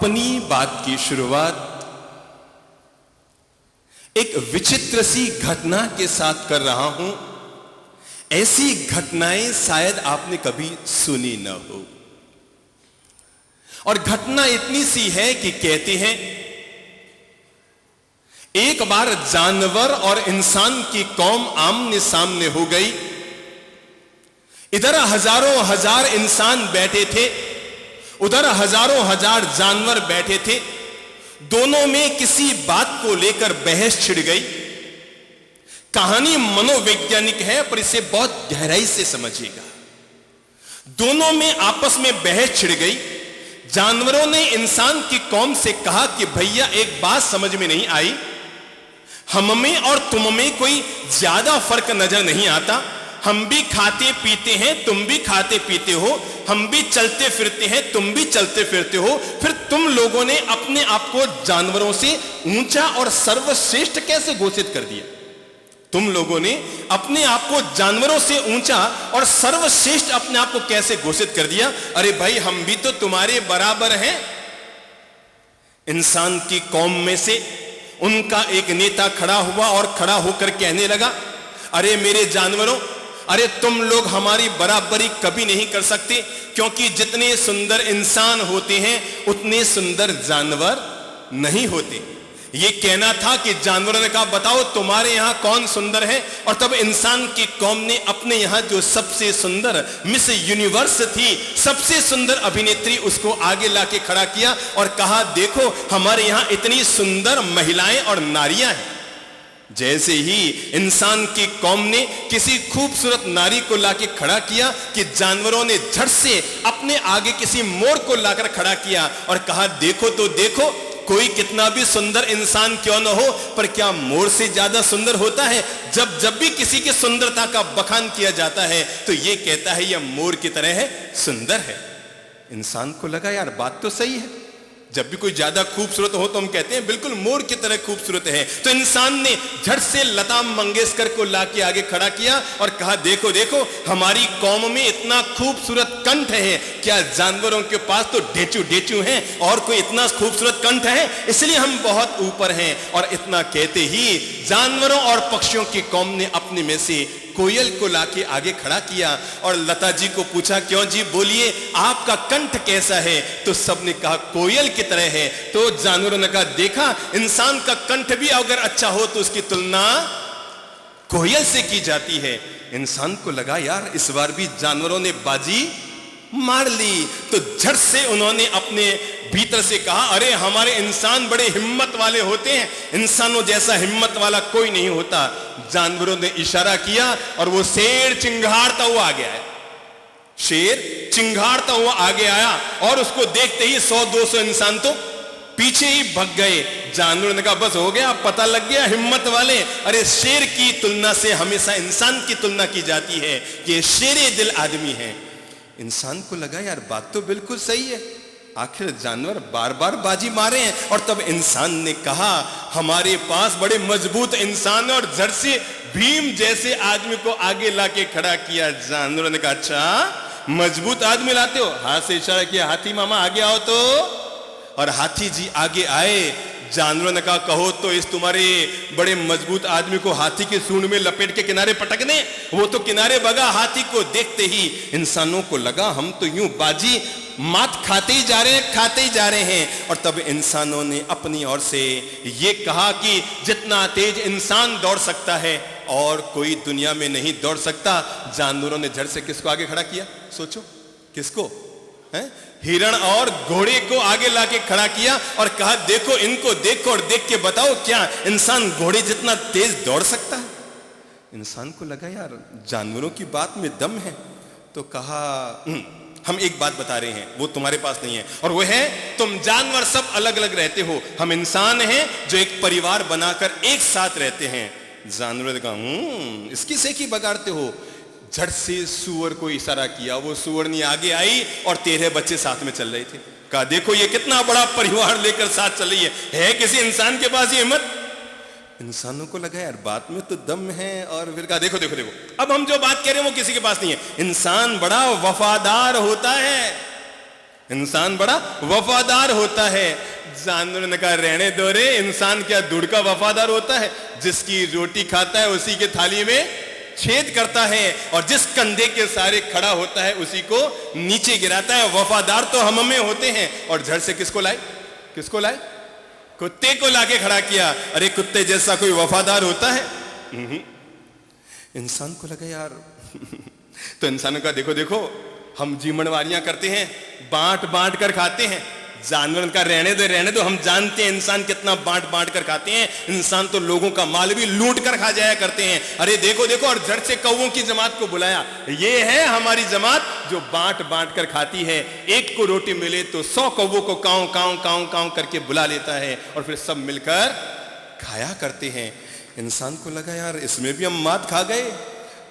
अपनी बात की शुरुआत एक विचित्र सी घटना के साथ कर रहा हूं। ऐसी घटनाएं शायद आपने कभी सुनी न हो। और घटना इतनी सी है कि कहते हैं एक बार जानवर और इंसान की कौम आमने सामने हो गई। इधर हजारों हजार इंसान बैठे थे, उधर हजारों हजार जानवर बैठे थे। दोनों में किसी बात को लेकर बहस छिड़ गई। कहानी मनोवैज्ञानिक है पर इसे बहुत गहराई से समझिएगा। दोनों में आपस में बहस छिड़ गई। जानवरों ने इंसान की कौम से कहा कि भैया एक बात समझ में नहीं आई, हम में और तुम में कोई ज्यादा फर्क नजर नहीं आता। हम भी खाते पीते हैं, तुम भी खाते पीते हो। हम भी चलते फिरते हैं, तुम भी चलते फिरते हो। फिर तुम लोगों ने अपने आप को जानवरों से ऊंचा और सर्वश्रेष्ठ कैसे घोषित कर दिया? तुम लोगों ने अपने आप को जानवरों से ऊंचा और सर्वश्रेष्ठ अपने आप को कैसे घोषित कर दिया? अरे भाई, हम भी तो तुम्हारे बराबर हैं। इंसान की कौम में से उनका एक नेता खड़ा हुआ और खड़ा होकर कहने लगा, अरे मेरे जानवरों, अरे तुम लोग हमारी बराबरी कभी नहीं कर सकते, क्योंकि जितने सुंदर इंसान होते हैं उतने सुंदर जानवर नहीं होते। ये कहना था कि जानवरों ने कहा बताओ तुम्हारे यहां कौन सुंदर है? और तब इंसान की कौम ने अपने यहां जो सबसे सुंदर मिस यूनिवर्स थी, सबसे सुंदर अभिनेत्री, उसको आगे लाके खड़ा किया और कहा देखो हमारे यहां इतनी सुंदर महिलाएं और नारियां हैं। जैसे ही इंसान की कौम ने किसी खूबसूरत नारी को लाके खड़ा किया कि जानवरों ने झट से अपने आगे किसी मोर को लाकर खड़ा किया और कहा देखो तो देखो, कोई कितना भी सुंदर इंसान क्यों न हो, पर क्या मोर से ज्यादा सुंदर होता है? जब भी किसी की सुंदरता का बखान किया जाता है तो ये कहता है यह मोर की तरह है, सुंदर है। इंसान को लगा यार बात तो सही है। जब भी कोई ज्यादा खूबसूरत हो तो हम कहते हैं बिल्कुल मोर की तरह खूबसूरत है। तो इंसान ने झट से लता मंगेशकर को लाके आगे खड़ा किया और कहा देखो देखो, हमारी कौम में इतना खूबसूरत कंठ है, क्या जानवरों के पास तो ढेचू ढेचू हैं और कोई इतना खूबसूरत कंठ है, इसलिए हम बहुत ऊपर हैं। और इतना कहते ही जानवरों और पक्षियों की कौम ने अपने में से कोयल को लाके आगे खड़ा किया और लता जी को पूछा क्यों जी बोलिए आपका कंठ कैसा है? तो सबने कहा कोयल की तरह है। तो जानवरों ने कहा देखा, इंसान का कंठ भी अगर अच्छा हो तो उसकी तुलना कोयल से की जाती है। इंसान को लगा यार इस बार भी जानवरों ने बाजी मार ली। तो झट से उन्होंने अपने भीतर से कहा अरे हमारे इंसान बड़े हिम्मत वाले होते हैं, इंसानों जैसा हिम्मत वाला कोई नहीं होता। जानवरों ने इशारा किया और वो शेर चिंघाड़ता हुआ आ गया है। शेर चिंघाड़ता हुआ आगे आया और उसको देखते ही 100-200 इंसान तो पीछे ही भग गए। जानवरों ने कहा बस हो गया, पता लग गया हिम्मत वाले। अरे शेर की तुलना से हमेशा इंसान की तुलना की जाती है कि ये शेरे दिल आदमी है। इंसान को लगा यार बात तो बिल्कुल सही है, आखिर जानवर बार बार बाजी मारे हैं। और तब इंसान ने कहा हमारे पास बड़े मजबूत इंसान, और झट से भीम जैसे आदमी को आगे लाके खड़ा किया। जानवरों ने कहा अच्छा मजबूत आदमी लाते हो? हाथ से इशारा किया हाथी मामा आगे आओ तो, और हाथी जी आगे आए। जानवरों ने कहा कहो तो इस तुम्हारे बड़े मजबूत आदमी को हाथी के सूंड में लपेट के किनारे पटकने। वो तो किनारे भगा। हाथी को देखते ही इंसानों को लगा हम तो यूं बाजी मात खाते ही जा रहे हैं, खाते ही जा रहे हैं। और तब इंसानों ने अपनी ओर से ये कहा कि जितना तेज इंसान दौड़ सकता है और कोई दुनिया में नहीं दौड़ सकता। जानवरों ने झट से किसको आगे खड़ा किया? सोचो किसको? है हिरण और घोड़े को आगे लाके खड़ा किया और कहा देखो इनको देखो और देख के बताओ क्या इंसान घोड़े जितना तेज दौड़ सकता है? इंसान को लगा यार जानवरों की बात में दम है। तो कहा हम एक बात बता रहे हैं वो तुम्हारे पास नहीं है, और वो है तुम जानवर सब अलग अलग रहते हो, हम इंसान हैं जो एक परिवार बनाकर एक साथ रहते हैं। जानवरों ने कहा इसकी सेकी बगाड़ते हो। झट से सूअर को इशारा किया, वो सूअरनी आगे आई और 13 बच्चे साथ में चल रहे थे। कहा देखो ये कितना बड़ा परिवार लेकर साथ चल रही है किसी इंसान के पास ये हिम्मत? इंसानों को लगा यार बात में तो दम है। और फिर कहा देखो देखो देखो अब हम जो बात कह रहे हैं वो किसी के पास नहीं है। इंसान बड़ा वफादार होता है, इंसान बड़ा वफादार होता है। जानवर ने कहा रहने दो रे, इंसान क्या दूड़ का वफादार होता है? जिसकी रोटी खाता है उसी के थाली में छेद करता है, और जिस कंधे के सारे खड़ा होता है उसी को नीचे गिराता है। वफादार तो हम में होते हैं। और झड़ से किसको लाए? किसको लाए? कुत्ते को लाके खड़ा किया। अरे कुत्ते जैसा कोई वफादार होता है? इंसान को लगा यार तो इंसानों का देखो देखो, हम जीवनवारियां करते हैं, बांट बांट कर खाते हैं। जानवर का रहने दो, हम जानते हैं इंसान कितना बांट बांट कर खाते हैं। इंसान तो लोगों का माल भी लूट कर खा जाया करते हैं। अरे देखो देखो, और झट से कौवों की जमात को बुलाया। ये है हमारी जमात जो बांट बांट कर खाती है। एक को रोटी मिले तो 100 कौवों को काऊ काऊ काऊ काऊ करके बुला लेता है, और फिर सब मिलकर खाया करते हैं। इंसान को लगा यार इसमें भी हम मात खा गए।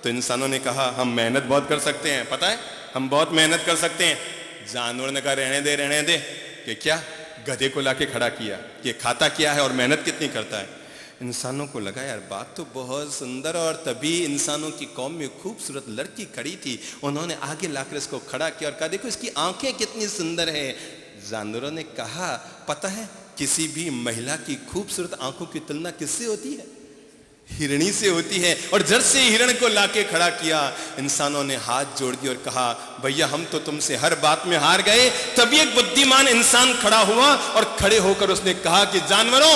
तो इंसानों ने कहा हम मेहनत बहुत कर सकते हैं, पता है हम बहुत मेहनत कर सकते हैं। जानवर ने कहा रहने दे कि क्या? गधे को लाके खड़ा किया कि खाता क्या है और मेहनत कितनी करता है। इंसानों को लगा यार बात तो बहुत सुंदर, और तभी इंसानों की कौम में खूबसूरत लड़की खड़ी थी। उन्होंने आगे लाकर इसको खड़ा किया और कहा देखो इसकी आंखें कितनी सुंदर है। जानवरों ने कहा पता है किसी भी महिला की खूबसूरत आंखों की तुलना किससे होती है? हिरणी से होती है। और जड़ से हिरण को लाके खड़ा किया। इंसानों ने हाथ जोड़ दिए और कहा भैया हम तो तुमसे हर बात में हार गए। तभी एक बुद्धिमान इंसान खड़ा हुआ और खड़े होकर उसने कहा कि जानवरों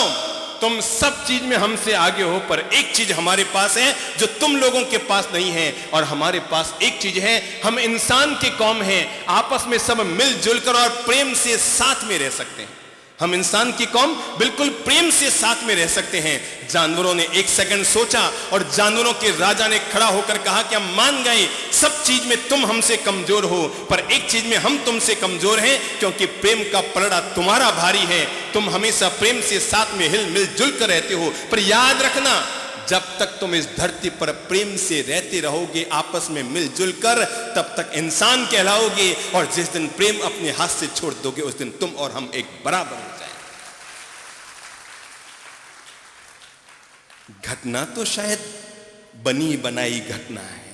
तुम सब चीज में हमसे आगे हो, पर एक चीज हमारे पास है जो तुम लोगों के पास नहीं है। और हमारे पास एक चीज है, हम इंसान की कौम हैं, आपस में सब मिलजुल कर और प्रेम से साथ में रह सकते हैं। हम इंसान की कौम बिल्कुल प्रेम से साथ में रह सकते हैं। जानवरों ने एक सेकंड सोचा और जानवरों के राजा ने खड़ा होकर कहा कि हम मान गए, सब चीज में तुम हमसे कमजोर हो, पर एक चीज में हम तुमसे कमजोर हैं, क्योंकि प्रेम का पलड़ा तुम्हारा भारी है। तुम हमेशा प्रेम से साथ में हिल मिल जुल कर रहते हो, पर याद रखना जब तक तुम इस धरती पर प्रेम से रहते रहोगे आपस में मिलजुल कर, तब तक इंसान कहलाओगे। और जिस दिन प्रेम अपने हाथ से छोड़ दोगे उस दिन तुम और हम एक बराबर हो जाएंगे। घटना तो शायद बनी बनाई घटना है,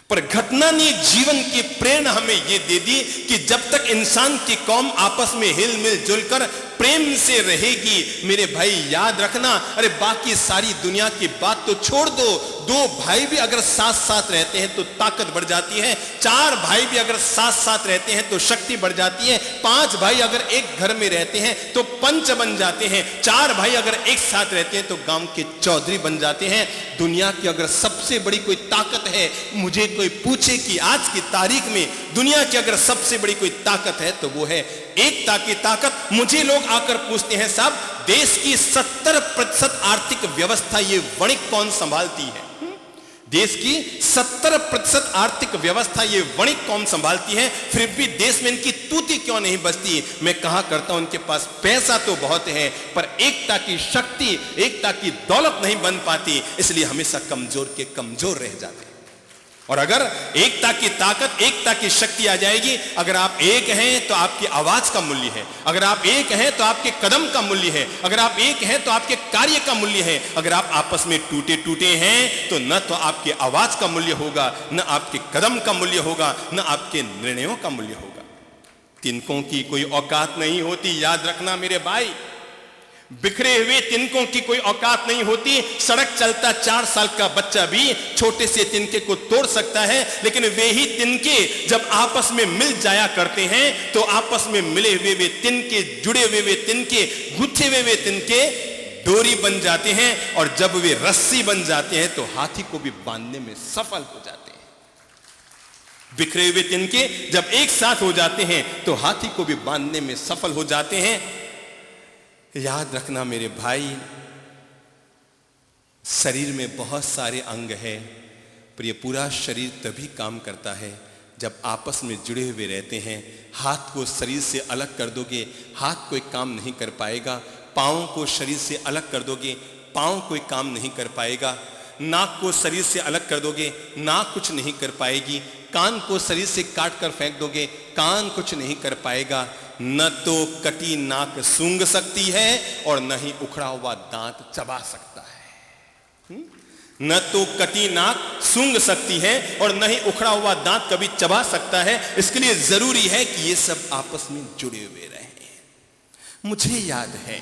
पर घटना ने जीवन की प्रेरणा हमें यह दे दी कि जब तक इंसान की कौम आपस में हिल मिल जुलकर प्रेम से रहेगी, मेरे भाई याद रखना, अरे बाकी सारी दुनिया की बात तो छोड़ दो, 2 भाई भी अगर साथ साथ रहते हैं तो ताकत बढ़ जाती है, 4 भाई भी अगर साथ साथ रहते हैं तो शक्ति बढ़ जाती है, 5 भाई अगर एक घर में रहते हैं तो पंच बन जाते हैं, 4 भाई अगर एक साथ रहते हैं तो गांव के चौधरी बन जाते हैं। दुनिया की अगर सबसे बड़ी कोई ताकत है, मुझे कोई पूछे कि आज की तारीख में दुनिया की अगर सबसे बड़ी कोई ताकत है तो वो है एकता की ताकत। मुझे लोग आकर पूछते हैं साहब देश की 70% आर्थिक व्यवस्था ये वणिक कौन संभालती है? देश की 70% आर्थिक व्यवस्था ये वणिक कौन संभालती है? फिर भी देश में इनकी तूती क्यों नहीं बचती? मैं कहा करता हूं इनके पास पैसा तो बहुत है, पर एकता की शक्ति, एकता की दौलत नहीं बन पाती, इसलिए हमेशा कमजोर के कमजोर रह जाते हैं। और अगर एकता की ताकत, एकता की शक्ति आ जाएगी, अगर आप एक हैं तो आपकी आवाज का मूल्य है, अगर आप एक हैं तो आपके कदम का मूल्य है, अगर आप एक हैं तो आपके कार्य का मूल्य है। अगर आप आपस में टूटे टूटे हैं तो न तो आपकी आवाज का मूल्य होगा, न आपके कदम का मूल्य होगा, न आपके निर्णयों का मूल्य होगा। तिनकों की कोई औकात नहीं होती, याद रखना मेरे भाई। बिखरे हुए तिनकों की कोई औकात नहीं होती। सड़क चलता 4 साल का बच्चा भी छोटे से तिनके को तोड़ सकता है, लेकिन वे ही तिनके जब आपस में मिल जाया करते हैं तो आपस में मिले हुए वे तिनके, जुड़े हुए वे तिनके, गुथे हुए वे तिनके डोरी बन जाते हैं, और जब वे रस्सी बन जाते हैं तो हाथी को भी बांधने में सफल हो जाते हैं। बिखरे हुए तिनके जब एक साथ हो जाते हैं तो हाथी को भी बांधने में सफल हो जाते हैं। याद रखना मेरे भाई, शरीर में बहुत सारे अंग हैं, पर यह पूरा शरीर तभी काम करता है जब आपस में जुड़े हुए रहते हैं। हाथ को शरीर से अलग कर दोगे, हाथ कोई काम नहीं कर पाएगा। पाँव को शरीर से अलग कर दोगे, पाँव कोई काम नहीं कर पाएगा। नाक को शरीर से अलग कर दोगे, नाक कुछ नहीं कर पाएगी। कान को शरीर से काट कर फेंक दोगे, कान कुछ नहीं कर पाएगा। न तो कटी नाक सूंघ सकती है और न ही उखड़ा हुआ दांत चबा सकता है। न तो कटी नाक सूंघ सकती है और न ही उखड़ा हुआ दांत कभी चबा सकता है। इसके लिए जरूरी है कि ये सब आपस में जुड़े हुए रहें। मुझे याद है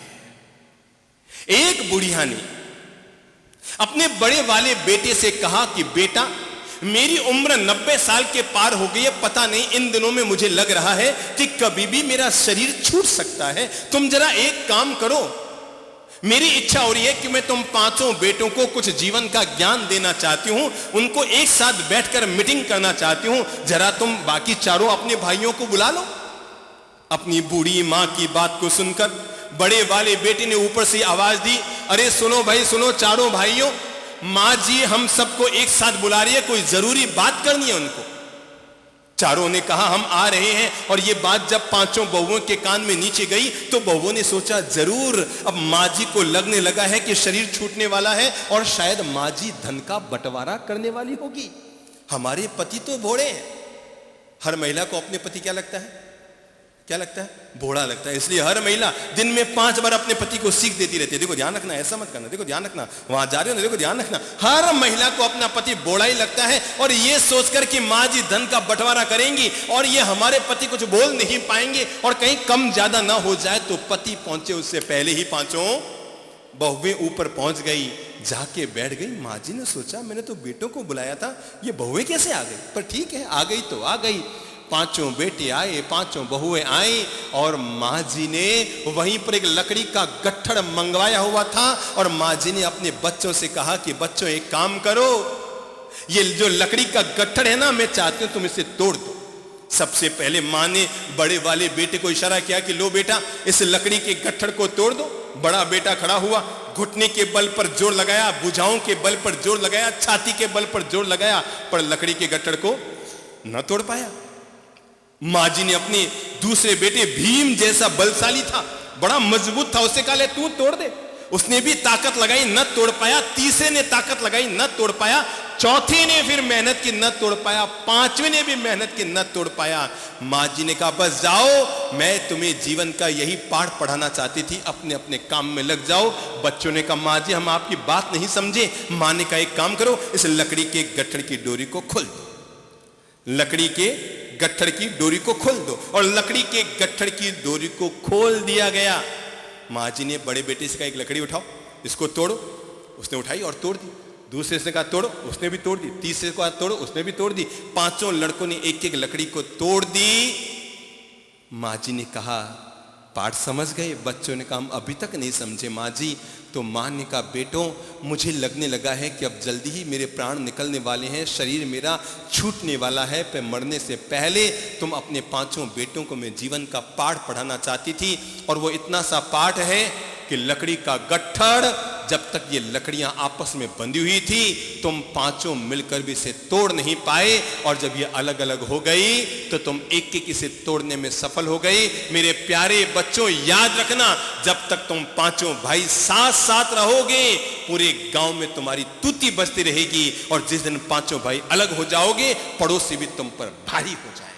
एक बुढ़िया ने अपने बड़े वाले बेटे से कहा कि बेटा, मेरी उम्र 90 साल के पार हो गई है, पता नहीं इन दिनों में मुझे लग रहा है कि कभी भी मेरा शरीर छूट सकता है। तुम जरा एक काम करो, मेरी इच्छा हो रही है कि मैं तुम पांचों बेटों को कुछ जीवन का ज्ञान देना चाहती हूं, उनको एक साथ बैठकर मीटिंग करना चाहती हूं। जरा तुम बाकी चारों अपने भाइयों को बुला लो। अपनी बूढ़ी मां की बात को सुनकर बड़े वाले बेटे ने ऊपर से आवाज दी, अरे सुनो भाई सुनो, चारों भाइयों, मां जी हम सबको एक साथ बुला रही है, कोई जरूरी बात करनी है उनको। चारों ने कहा हम आ रहे हैं। और ये बात जब पांचों बहुओं के कान में नीचे गई तो बहुओं ने सोचा जरूर अब मां जी को लगने लगा है कि शरीर छूटने वाला है और शायद मां जी धन का बंटवारा करने वाली होगी। हमारे पति तो भोड़े हैं। हर महिला को अपने पति क्या लगता है? क्या लगता है? भोड़ा लगता है। इसलिए हर महिला दिन में 5 बार अपने पति को सीख देती रहती है, देखो ध्यान रखना, ऐसा मत करना, देखो ध्यान रखना, वहां जा रहे हो ना, देखो ध्यान रखना। हर महिला को अपना पति भोड़ा ही लगता है और ये सोचकर कि मां जी धन का बंटवारा करेंगी और ये हमारे पति कुछ बोल नहीं पाएंगे और कहीं कम ज्यादा ना हो जाए, तो पति पहुंचे उससे पहले ही पांचों बहुएं ऊपर पहुंच गई, जाके बैठ गई। मां जी ने सोचा मैंने तो बेटों को बुलाया था, ये बहुएं कैसे आ गई? पर ठीक है, आ गई तो आ गई। पांचों बेटे आए, पांचों बहुएं आई और मां जी ने वहीं पर एक लकड़ी का गट्ठड़ मंगवाया हुआ था और मां जी ने अपने बच्चों से कहा कि बच्चों एक काम करो, ये जो लकड़ी का गट्ठड़ है ना, मैं चाहती हूं तुम इसे तोड़ दो। सबसे पहले मां ने बड़े वाले बेटे को इशारा किया कि लो बेटा, इस लकड़ी के गट्ठड़ को तोड़ दो। बड़ा बेटा खड़ा हुआ, घुटने के बल पर जोर लगाया, भुजाओं के बल पर जोर लगाया, छाती के बल पर जोर लगाया, पर लकड़ी के गट्ठड़ को न तोड़ पाया। मां जी ने अपने दूसरे बेटे भीम जैसा बलशाली था, बड़ा मजबूत था, उससे कहा ले तू तोड़ दे। उसने भी ताकत लगाई, न तोड़ पाया। तीसरे ने ताकत लगाई, न तोड़ पाया। चौथे ने फिर मेहनत की, न तोड़ पाया। पांचवें ने भी मेहनत की, न तोड़ पाया। मां जी ने कहा बस जाओ, मैं तुम्हें जीवन का यही पाठ पढ़ाना चाहती थी, अपने अपने काम में लग जाओ। बच्चों ने कहा मां जी हम आपकी बात नहीं समझे। मां ने कहा एक काम करो, इस लकड़ी के गट्ठड़ की डोरी को खोल दो। लकड़ी के गट्ठड़ की डोरी को खोल दो और लकड़ी के गट्ठड़ की डोरी को खोल दिया गया। मां जी ने बड़े बेटे से कहा एक लकड़ी उठाओ, इसको तोड़ो। उसने उठाई और तोड़ दी। दूसरे से कहा तोड़ो, उसने भी तोड़ दी। तीसरे को कहा तोड़ो, उसने भी तोड़ दी। पांचों लड़कों ने एक एक लकड़ी को तोड़ दी। मां जी ने कहा पाठ समझ गए? बच्चों ने कहा हम अभी तक नहीं समझे मां जी। तो मां ने कहा बेटों, मुझे लगने लगा है कि अब जल्दी ही मेरे प्राण निकलने वाले हैं, शरीर मेरा छूटने वाला है, पर मरने से पहले तुम अपने पांचों बेटों को मैं जीवन का पाठ पढ़ाना चाहती थी। और वो इतना सा पाठ है कि लकड़ी का गट्ठड़, जब तक ये लकड़ियां आपस में बंधी हुई थी, तुम पांचों मिलकर भी इसे तोड़ नहीं पाए। और जब ये अलग अलग हो गई तो तुम एक एक इसे तोड़ने में सफल हो गई। मेरे प्यारे बच्चों याद रखना, जब तक तुम पांचों भाई साथ साथ रहोगे, पूरे गांव में तुम्हारी तूती बजती रहेगी। और जिस दिन पांचों भाई अलग हो जाओगे, पड़ोसी भी तुम पर भारी हो जाएगा।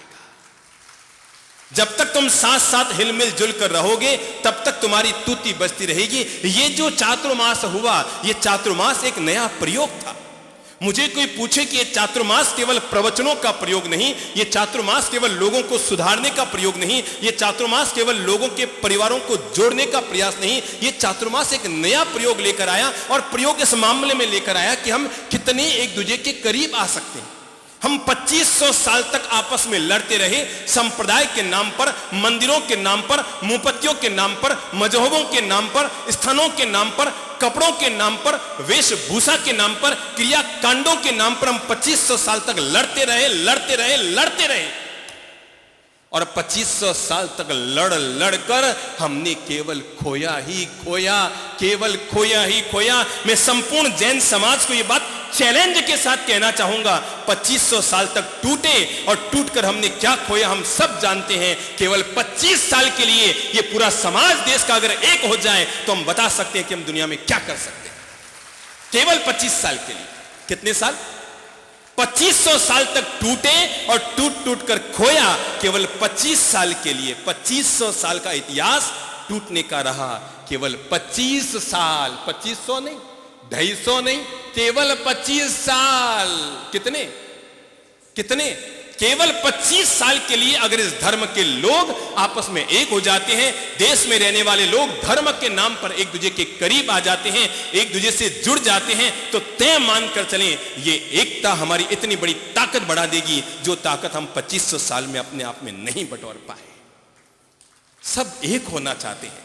जब तक तुम साथ साथ हिलमिल जुल कर रहोगे, तब तक तुम्हारी तूती बजती रहेगी। ये जो चातुर्मास हुआ, ये चातुर्मास एक नया प्रयोग था। मुझे कोई पूछे कि ये चातुर्मास केवल प्रवचनों का प्रयोग नहीं, ये चातुर्मास केवल लोगों को सुधारने का प्रयोग नहीं, ये चातुर्मास केवल लोगों के परिवारों को जोड़ने का प्रयास नहीं, ये चातुर्मास एक नया प्रयोग लेकर आया। और प्रयोग इस मामले में लेकर आया कि हम कितने एक दूसरे के करीब आ सकते हैं। हम 2500 साल तक आपस में लड़ते रहे, संप्रदाय के नाम पर, मंदिरों के नाम पर, मुपत्तियों के नाम पर, मजहबों के नाम पर, स्थानों के नाम पर, कपड़ों के नाम पर, वेशभूषा के नाम पर, क्रियाकांडों के नाम पर हम 2500 साल तक लड़ते रहे। और 2500 साल तक लड़ लड़कर हमने केवल खोया ही खोया। मैं संपूर्ण जैन समाज को यह बात चैलेंज के साथ कहना चाहूंगा, 2500 साल तक टूटे और टूटकर हमने क्या खोया हम सब जानते हैं। केवल 25 साल के लिए ये पूरा समाज देश का अगर एक हो जाए तो हम बता सकते हैं कि हम दुनिया में क्या कर सकते हैं। केवल 25 साल के लिए। कितने साल? 2500 साल तक टूटे और टूट कर खोया, केवल 25 साल के लिए। 2500 साल का इतिहास टूटने का रहा, केवल 25 साल, 2500 नहीं, 250 नहीं, केवल 25 साल। कितने कितने? केवल 25 साल के लिए अगर इस धर्म के लोग आपस में एक हो जाते हैं, देश में रहने वाले लोग धर्म के नाम पर एक दूसरे के करीब आ जाते हैं, एक दूसरे से जुड़ जाते हैं, तो तय मानकर चलें ये एकता हमारी इतनी बड़ी ताकत बढ़ा देगी जो ताकत हम 2500 साल में अपने आप में नहीं बटोर पाए। सब एक होना चाहते हैं।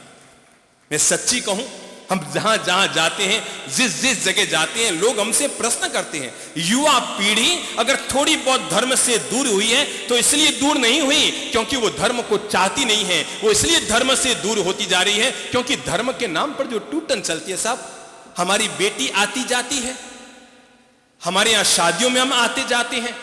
मैं सच्ची कहूं, हम जहां जहां जाते हैं, जिस जिस जगह जाते हैं, लोग हमसे प्रश्न करते हैं, युवा पीढ़ी अगर थोड़ी बहुत धर्म से दूर हुई है तो इसलिए दूर नहीं हुई क्योंकि वो धर्म को चाहती नहीं है, वो इसलिए धर्म से दूर होती जा रही है क्योंकि धर्म के नाम पर जो टूटन चलती है। साहब, हमारी बेटी आती जाती है, हमारे यहां शादियों में हम आते जाते हैं,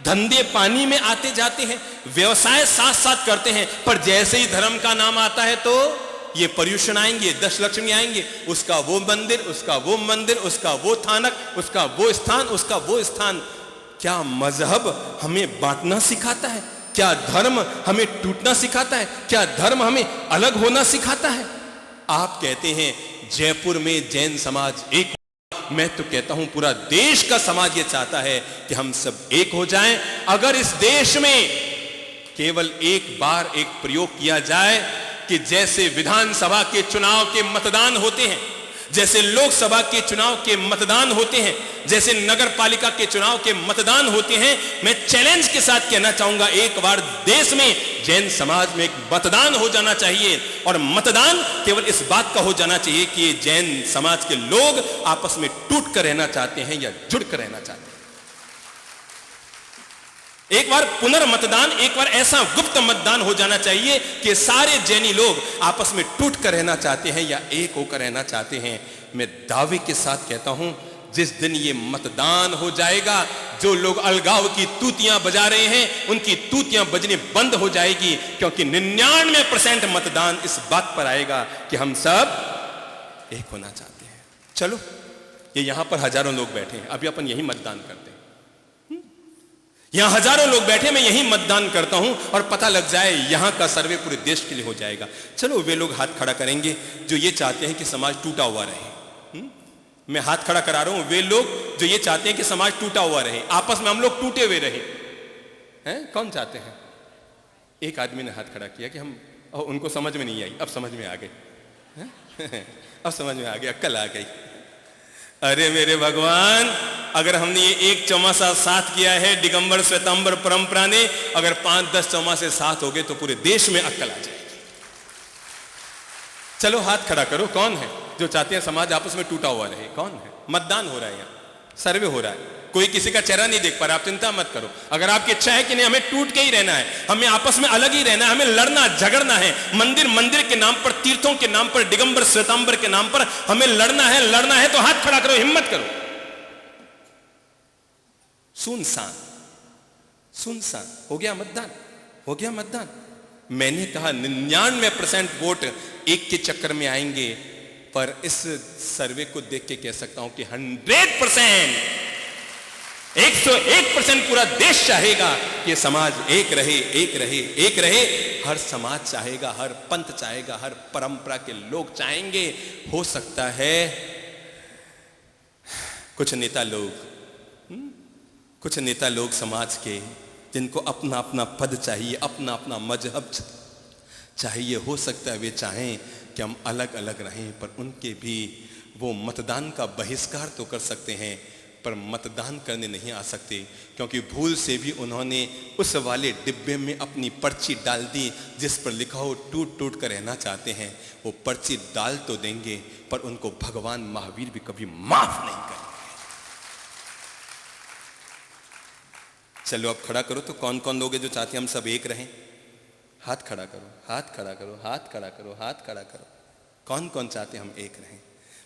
धंधे पानी में आते जाते हैं, व्यवसाय साथ साथ करते हैं, पर जैसे ही धर्म का नाम आता है तो ये पर्यूषण आएंगे, दशलक्ष्मी आएंगे, उसका वो मंदिर, उसका वो मंदिर, उसका वो थानक, उसका वो स्थान, उसका वो स्थान। क्या मजहब हमें बांटना सिखाता है? क्या धर्म हमें टूटना सिखाता है? क्या धर्म हमें अलग होना सिखाता है? आप कहते हैं जयपुर में जैन समाज एक, मैं तो कहता हूं पूरा देश का समाज ये चाहता है कि हम सब एक हो जाएं। अगर इस देश में केवल एक बार एक प्रयोग किया जाए कि जैसे विधानसभा के चुनाव के मतदान होते हैं, जैसे लोकसभा के चुनाव के मतदान होते हैं, जैसे नगर पालिका के चुनाव के मतदान होते हैं, मैं चैलेंज के साथ कहना चाहूंगा एक बार देश में जैन समाज में एक मतदान हो जाना चाहिए। और मतदान केवल इस बात का हो जाना चाहिए कि ये जैन समाज के लोग आपस में टूट कर रहना चाहते हैं या जुड़ कर रहना चाहते हैं। एक बार पुनर्मतदान, एक बार ऐसा गुप्त मतदान हो जाना चाहिए कि सारे जैनी लोग आपस में टूट कर रहना चाहते हैं या एक होकर रहना चाहते हैं। मैं दावे के साथ कहता हूं, जिस दिन ये मतदान हो जाएगा, जो लोग अलगाव की तूतियां बजा रहे हैं उनकी तूतियां बजने बंद हो जाएगी, क्योंकि 99% मतदान इस बात पर आएगा कि हम सब एक होना चाहते हैं। चलो, ये यहां पर हजारों लोग बैठे हैं, अभी अपन यही मतदान करते हैं। यहां हजारों लोग बैठे, मैं यही मतदान करता हूं और पता लग जाए यहां का सर्वे पूरे देश के लिए हो जाएगा। चलो, वे लोग हाथ खड़ा करेंगे जो ये चाहते हैं कि समाज टूटा हुआ रहे। मैं हाथ खड़ा करा रहा हूं, वे लोग जो ये चाहते हैं कि समाज टूटा हुआ रहे, आपस में हम लोग टूटे हुए रहे हैं। कौन चाहते हैं? एक आदमी ने हाथ खड़ा किया कि हम, उनको समझ में नहीं आई, अब समझ में आ गई। अब समझ में आ गई, अक्ल आ गई। अरे मेरे भगवान, अगर हमने ये एक चौमासा साथ किया है दिगंबर श्वेतांबर परंपरा ने, अगर 5-10 चौमासे साथ हो गए तो पूरे देश में अक्ल आ जाएगी। चलो हाथ खड़ा करो, कौन है जो चाहते हैं समाज आपस में टूटा हुआ रहे? कौन है? मतदान हो रहा है, यहाँ सर्वे हो रहा है, कोई किसी का चेहरा नहीं देख पा रहा। आप चिंता मत करो, अगर आपकी इच्छा है कि नहीं हमें टूट के ही रहना है, हमें आपस में अलग ही रहना है, हमें लड़ना झगड़ना है, मंदिर के नाम पर, तीर्थों के नाम पर, दिगंबर श्वेतांबर के नाम पर हमें लड़ना है तो हाथ खड़ा करो, हिम्मत करो। सुनसान हो गया मतदान, हो गया मतदान। मैंने कहा 99% वोट एक के चक्कर में आएंगे, पर इस सर्वे को देख के कह सकता हूं कि 100%, 101% पूरा देश चाहेगा कि समाज एक रहे, एक रहे, एक रहे। हर समाज चाहेगा, हर पंथ चाहेगा, हर परंपरा के लोग चाहेंगे। हो सकता है कुछ नेता लोग समाज के, जिनको अपना अपना पद चाहिए, अपना अपना मजहब चाहिए, हो सकता है वे चाहें कि हम अलग अलग रहें, पर उनके भी वो मतदान का बहिष्कार तो कर सकते हैं, पर मतदान करने नहीं आ सकते, क्योंकि भूल से भी उन्होंने उस वाले डिब्बे में अपनी पर्ची डाल दी जिस पर लिखा हो टूट टूट कर रहना चाहते हैं। वो पर्ची डाल तो देंगे, पर उनको भगवान महावीर भी कभी माफ नहीं करेंगे। चलो अब खड़ा करो तो कौन कौन लोग हैं जो चाहते हैं हम सब एक रहें? हाथ खड़ा करो, हाथ खड़ा करो, हाथ खड़ा करो, हाथ खड़ा करो। कौन कौन चाहते हैं हम एक रहें?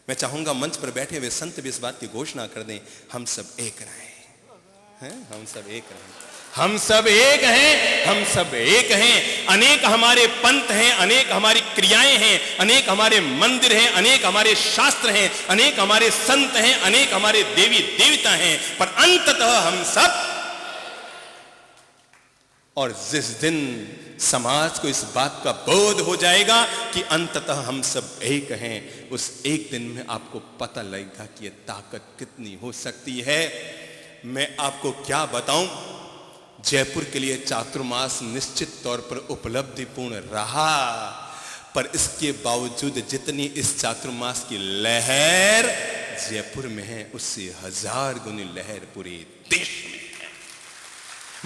मैं चाहूंगा मंच पर बैठे हुए संत भी इस बात की घोषणा कर दें, हम सब एक रहें। हम सब एक रहें, हम सब एक हैं, हम सब एक हैं। अनेक हमारे पंथ हैं, अनेक हमारी क्रियाएं हैं, अनेक हमारे मंदिर हैं, अनेक हमारे शास्त्र हैं, अनेक हमारे संत हैं, अनेक हमारे देवी देवता हैं, पर अंततः हम सब। और जिस दिन समाज को इस बात का बोध हो जाएगा कि अंततः हम सब एक हैं, उस एक दिन में आपको पता लगेगा कि ये ताकत कितनी हो सकती है। मैं आपको क्या बताऊं, जयपुर के लिए चातुर्मास निश्चित तौर पर उपलब्धिपूर्ण रहा, पर इसके बावजूद जितनी इस चातुर्मास की लहर जयपुर में है, उससे 1000 गुनी लहर पूरे देश में है।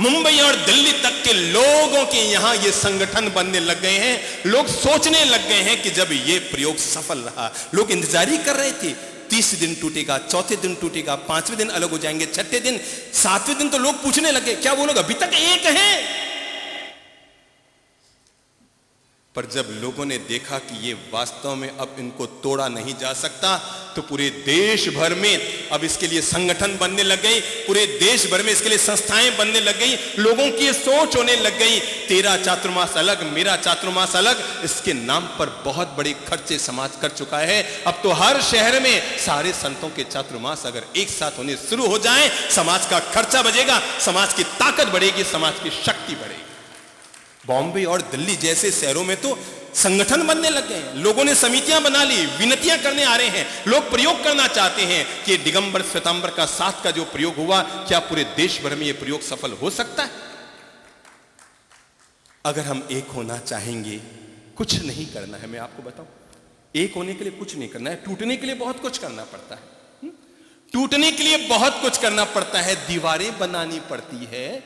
मुंबई और दिल्ली तक के लोगों के यहां ये संगठन बनने लग गए हैं। लोग सोचने लग गए हैं कि जब ये प्रयोग सफल रहा, लोग इंतजार ही कर रहे थे, 30 दिन टूटेगा, चौथे दिन टूटेगा, 5वें दिन अलग हो जाएंगे, 6ठे दिन, 7वें दिन तो लोग पूछने लगे क्या वो लोग अभी तक एक हैं? पर जब लोगों ने देखा कि ये वास्तव में अब इनको तोड़ा नहीं जा सकता, तो पूरे देश भर में अब इसके लिए संगठन बनने लग गई, पूरे देश भर में इसके लिए संस्थाएं बनने लग गई, लोगों की सोच होने लग गई, तेरा चातुर्मास अलग, मेरा चातुर्मास अलग। इसके नाम पर बहुत बड़े खर्चे समाज कर चुका है। अब तो हर शहर में सारे संतों के चातुर्मास अगर एक साथ होने शुरू हो जाएं, समाज का खर्चा बचेगा, समाज की ताकत बढ़ेगी, समाज की शक्ति बढ़ेगी। बॉम्बे और दिल्ली जैसे शहरों में तो संगठन बनने लग गए हैं, लोगों ने समितियां बना ली, विनतियां करने आ रहे हैं, लोग प्रयोग करना चाहते हैं कि दिगंबर श्वेतांबर का साथ का जो प्रयोग हुआ, क्या पूरे देश भर में यह प्रयोग सफल हो सकता है? अगर हम एक होना चाहेंगे, कुछ नहीं करना है। मैं आपको बताऊं, एक होने के लिए कुछ नहीं करना है, टूटने के लिए बहुत कुछ करना पड़ता है। टूटने के लिए बहुत कुछ करना पड़ता है, दीवारें बनानी पड़ती है,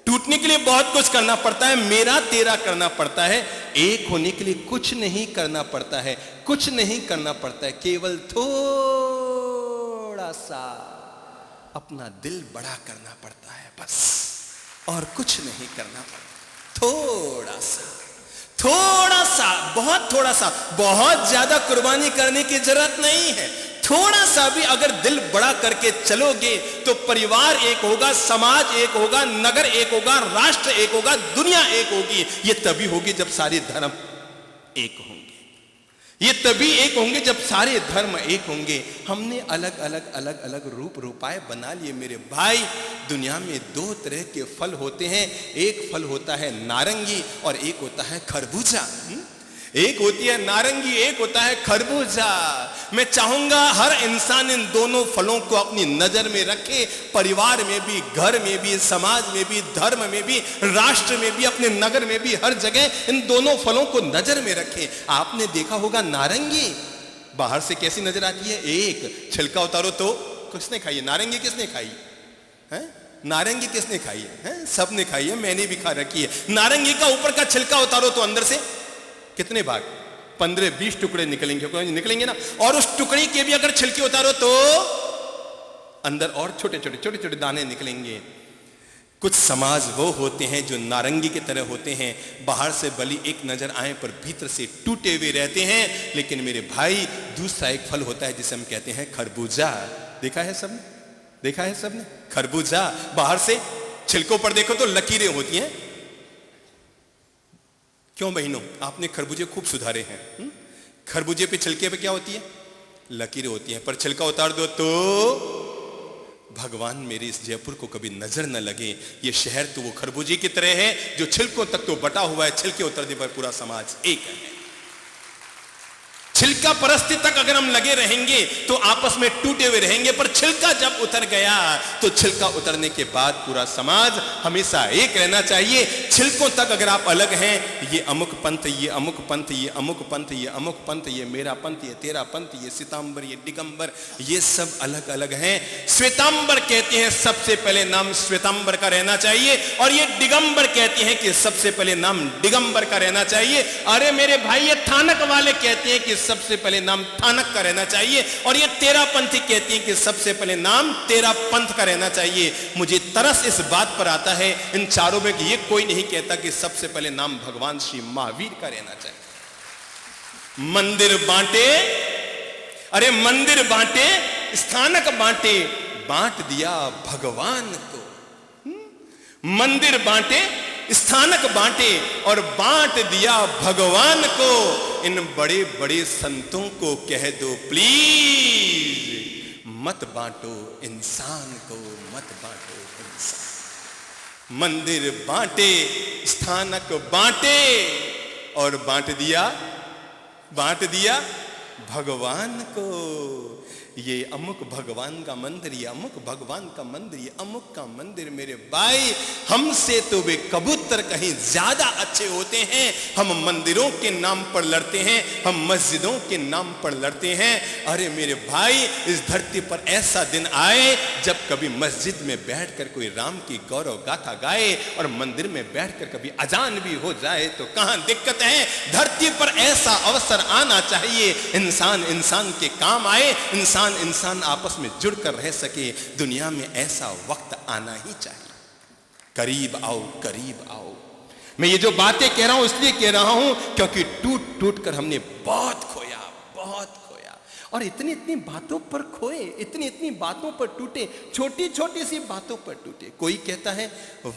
टूटने के लिए बहुत कुछ करना पड़ता है, मेरा तेरा करना पड़ता है। एक होने के लिए कुछ नहीं करना पड़ता है, कुछ नहीं करना पड़ता है, केवल थोड़ा सा अपना दिल बड़ा करना पड़ता है, बस, और कुछ नहीं करना पड़ता। थोड़ा सा, बहुत थोड़ा सा, बहुत ज्यादा कुर्बानी करने की जरूरत नहीं है। थोड़ा सा भी अगर दिल बड़ा करके चलोगे तो परिवार एक होगा, समाज एक होगा, नगर एक होगा, राष्ट्र एक होगा, दुनिया एक होगी। ये तभी होगी जब सारे धर्म एक होंगे, ये तभी एक होंगे जब सारे धर्म एक होंगे। हमने अलग अलग रूप रूपाए बना लिए मेरे भाई। दुनिया में 2 तरह के फल होते हैं, एक फल होता है नारंगी और एक होता है खरबूजा। एक होती है नारंगी, एक होता है खरबूजा। मैं चाहूंगा हर इंसान इन दोनों फलों को अपनी नजर में रखे, परिवार में भी, घर में भी, समाज में भी, धर्म में भी, राष्ट्र में भी, अपने नगर में भी, हर जगह इन दोनों फलों को नजर में रखें। आपने देखा होगा नारंगी बाहर से कैसी नजर आती है, एक छिलका उतारो तो किसने खाई है? नारंगी किसने खाई है? नारंगी किसने खाई है? सबने खाई है, मैंने भी खा रखी है। नारंगी का ऊपर का छिलका उतारो तो अंदर से कितने भाग, 15-20 टुकड़े निकलेंगे ना। और उस टुकड़े के भी अगर छिलके उतारो तो अंदर और छोटे छोटे दाने निकलेंगे। कुछ समाज वो होते हैं जो नारंगी की तरह होते हैं, बाहर से भली एक नजर आए पर भीतर से टूटे हुए रहते हैं। लेकिन मेरे भाई, दूसरा एक फल होता है जिसे हम कहते हैं खरबूजा। देखा है सबने? देखा है सबने? खरबूजा बाहर से छिलकों पर देखो तो लकीरें होती हैं। क्यों बहनों, आपने खरबूजे खूब सुधारे हैं। खरबूजे पे छिलके पे क्या होती है? लकीरें होती हैं। पर छिलका उतार दो तो भगवान मेरे इस जयपुर को कभी नजर न लगे। ये शहर तो वो खरबूजे की तरह है जो छिलकों तक तो बटा हुआ है, छिलके उतरने पर पूरा समाज एक है। छिलका परस्ती तक अगर हम लगे रहेंगे तो आपस में टूटे हुए रहेंगे, पर छिलका जब उतर गया तो छिलका उतरने के बाद पूरा समाज हमेशा एक रहना चाहिए। छिलकों तक अगर आप अलग हैं, ये अमुक पंथ, ये अमुक पंथ, ये अमुक पंथ, ये अमुक पंथ, ये मेरा पंथ, ये तेरा पंथ, ये सितंबर, ये दिगंबर, ये सब अलग अलग हैं। श्वेतांबर कहते हैं सबसे पहले नाम श्वेतांबर का रहना चाहिए, और ये दिगंबर कहते हैं कि सबसे पहले नाम दिगंबर का रहना चाहिए। अरे मेरे भाई, ये थानक वाले कहते हैं कि सबसे पहले नाम थानक का रहना चाहिए, और ये तेरा पंथी कहती है कि सबसे पहले नाम तेरा पंथ का रहना चाहिए। मुझे तरस इस बात पर आता है इन चारों में कि ये कोई नहीं कहता कि सबसे पहले नाम भगवान श्री महावीर का रहना चाहिए। मंदिर बांटे, अरे मंदिर बांटे, स्थानक बांटे, बांट दिया भगवान को। मंदिर बांटे, स्थानक बांटे और बांट दिया भगवान को। इन बड़े बड़े संतों को कह दो प्लीज, मत बांटो इंसान को, मत बांटो इंसान। मंदिर बांटे, स्थानक बांटे और बांट दिया भगवान को। ये अमुक भगवान का मंदिर, ये अमुक भगवान का मंदिर, ये अमुक का मंदिर। मेरे भाई, हमसे तो वे कबूतर कहीं ज्यादा अच्छे होते हैं। हम मंदिरों के नाम पर लड़ते हैं, हम मस्जिदों के नाम पर लड़ते हैं। अरे मेरे भाई, इस धरती पर ऐसा दिन आए जब कभी मस्जिद में बैठकर कोई राम की गौरव गाथा गाए और मंदिर में बैठकर कभी अजान भी हो जाए तो कहां दिक्कत है। धरती पर ऐसा अवसर आना चाहिए, इंसान इंसान के काम आए, इंसान आपस में जुड़कर रह सके। दुनिया में ऐसा वक्त आना ही चाहिए। करीब आओ, करीब आओ। मैं ये जो बातें कह रहा हूं इसलिए कह रहा हूं क्योंकि टूट टूट कर हमने बहुत खोया, बहुत खोया। और इतनी इतनी बातों पर खोए, इतनी इतनी बातों पर टूटे, छोटी छोटी सी बातों पर टूटे। कोई कहता है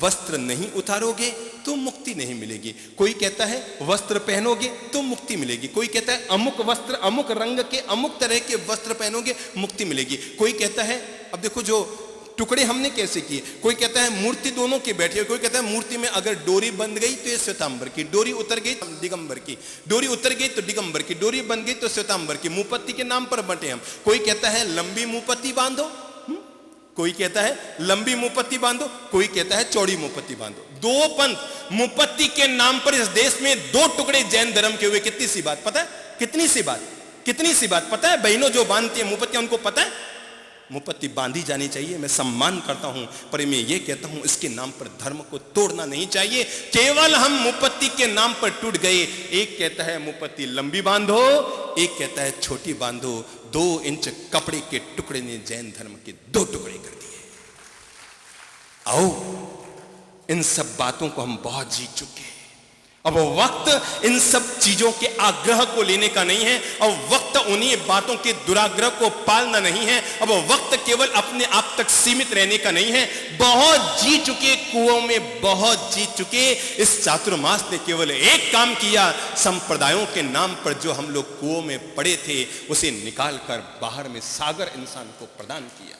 वस्त्र नहीं उतारोगे तो मुक्ति नहीं मिलेगी, कोई कहता है वस्त्र पहनोगे तो मुक्ति मिलेगी, कोई कहता है अमुक वस्त्र, अमुक रंग के, अमुक तरह के वस्त्र पहनोगे मुक्ति मिलेगी। कोई कहता है, अब देखो जो टुकड़े हमने कैसे किए, कोई कहता है मूर्ति दोनों की बैठी है, कोई कहता है मूर्ति में अगर डोरी बंध गई तो ये श्वेतांबर की, डोरी उतर गई तो दिगंबर की, डोरी उतर गई तो दिगंबर की, डोरी बंध गई तो श्वेतांबर की। मुंहपत्ती के नाम पर बंटे हम। कोई कहता है लंबी मुंहपत्ती बांधो, कोई कहता है लंबी मुंहपत्ती बांधो, कोई कहता है चौड़ी मुंहपत्ती बांधो। दो पंथ मुंहपत्ती के नाम पर इस देश में दो टुकड़े जैन धर्म के हुए। कितनी सी बात पता है, कितनी सी बात, कितनी सी बात पता है। बहनों जो बांधती है मुंहपत्तियां, उनको पता है मुंहपत्ती बांधी जानी चाहिए। मैं सम्मान करता हूं, पर मैं ये कहता हूं इसके नाम पर धर्म को तोड़ना नहीं चाहिए। केवल हम मुंहपत्ती के नाम पर टूट गए। एक कहता है मुंहपत्ती लंबी बांधो, एक कहता है छोटी बांधो। 2 इंच कपड़े के टुकड़े ने जैन धर्म के 2 टुकड़े कर दिए। आओ, इन सब बातों को हम बहुत जीत चुके हैं। अब वक्त इन सब चीजों के आग्रह को लेने का नहीं है। अब वक्त उन्हीं बातों के दुराग्रह को पालना नहीं है। अब वक्त केवल अपने आप तक सीमित रहने का नहीं है। बहुत जी चुके कुओं में, बहुत जी चुके। इस चातुर्मास ने केवल एक काम किया, संप्रदायों के नाम पर जो हम लोग कुओं में पड़े थे उसे निकालकर बाहर में सागर इंसान को प्रदान किया।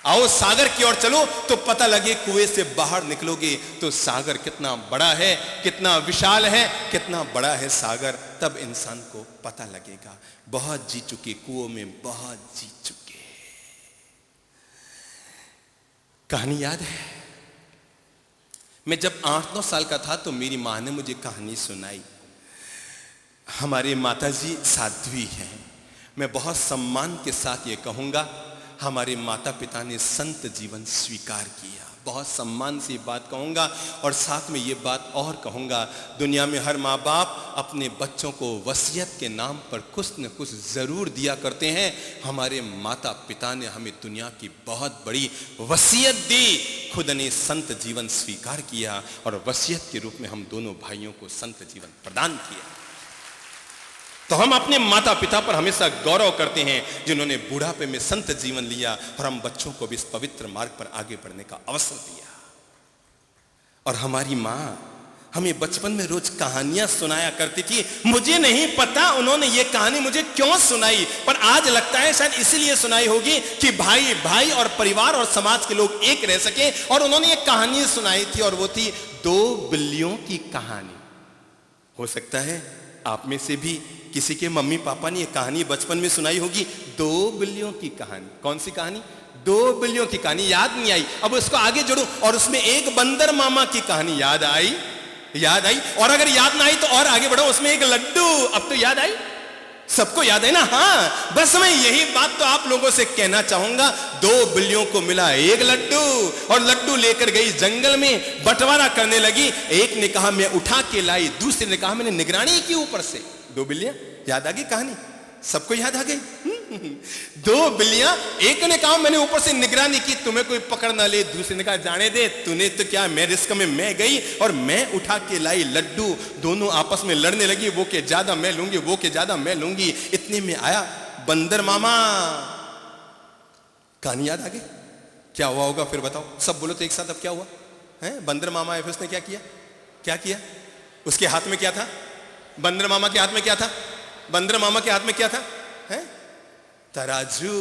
आओ सागर की ओर चलो तो पता लगे, कुएं से बाहर निकलोगे तो सागर कितना बड़ा है, कितना विशाल है, कितना बड़ा है सागर। तब इंसान को पता लगेगा। बहुत जी चुके कुओं में, बहुत जी चुके। कहानी याद है, मैं जब 8-9 साल का था तो मेरी मां ने मुझे कहानी सुनाई। हमारे माताजी साध्वी हैं। मैं बहुत सम्मान के साथ ये कहूंगा, हमारे माता पिता ने संत जीवन स्वीकार किया। बहुत सम्मान से बात कहूंगा और साथ में ये बात और कहूंगा, दुनिया में हर माँ बाप अपने बच्चों को वसीयत के नाम पर कुछ न कुछ जरूर दिया करते हैं। हमारे माता पिता ने हमें दुनिया की बहुत बड़ी वसीयत दी। खुद ने संत जीवन स्वीकार किया और वसीयत के रूप में हम दोनों भाइयों को संत जीवन प्रदान किया। तो हम अपने माता पिता पर हमेशा गौरव करते हैं जिन्होंने बुढ़ापे में संत जीवन लिया और हम बच्चों को भी इस पवित्र मार्ग पर आगे बढ़ने का अवसर दिया। और हमारी मां हमें बचपन में रोज कहानियां सुनाया करती थी। मुझे नहीं पता उन्होंने ये कहानी मुझे क्यों सुनाई, पर आज लगता है शायद इसलिए सुनाई होगी कि भाई भाई और परिवार और समाज के लोग एक रह सके। और उन्होंने एक कहानी सुनाई थी और वो थी 2 बिल्लियों की कहानी। हो सकता है आप में से भी किसी के मम्मी पापा ने ये कहानी बचपन में सुनाई होगी, 2 बिल्लियों की कहानी। कौन सी कहानी? 2 बिल्लियों की कहानी। याद नहीं आई, अब उसको आगे जोड़ो। और उसमें एक बंदर मामा की कहानी याद आई, याद आई। और अगर याद ना आई तो और आगे बढ़ो, उसमें एक लड्डू। अब तो याद आई, सबको याद है ना? हाँ, बस मैं यही बात तो आप लोगों से कहना चाहूंगा। 2 बिल्लियों को मिला एक लड्डू और लड्डू लेकर गई जंगल में, बंटवारा करने लगी। एक ने कहा मैं उठा के लाई, दूसरे ने कहा मैंने निगरानी की ऊपर से। 2 बिल्लियां, याद आ गई कहानी? सबको याद आ गई? 2 बिल्लियां, एक ने कहा मैंने ऊपर से निगरानी की, तुम्हें कोई पकड़ ना ले। दूसरे ने कहा जाने दे, तूने तो क्या, मैं रिस्क में मैं गई और मैं उठा के लाई लड्डू। दोनों आपस में लड़ने लगी, वो के ज्यादा मैं लूंगी, वो के ज्यादा मैं लूंगी। इतने में आया बंदर मामा। कहानी याद आ गई? क्या हुआ होगा फिर बताओ, सब बोलो तो एक साथ। अब क्या हुआ है? बंदर मामा है, फिर उसने क्या किया? क्या किया? उसके हाथ में क्या था? बंदर मामा के हाथ में क्या था? बंदर मामा के हाथ में क्या था? है तराजू।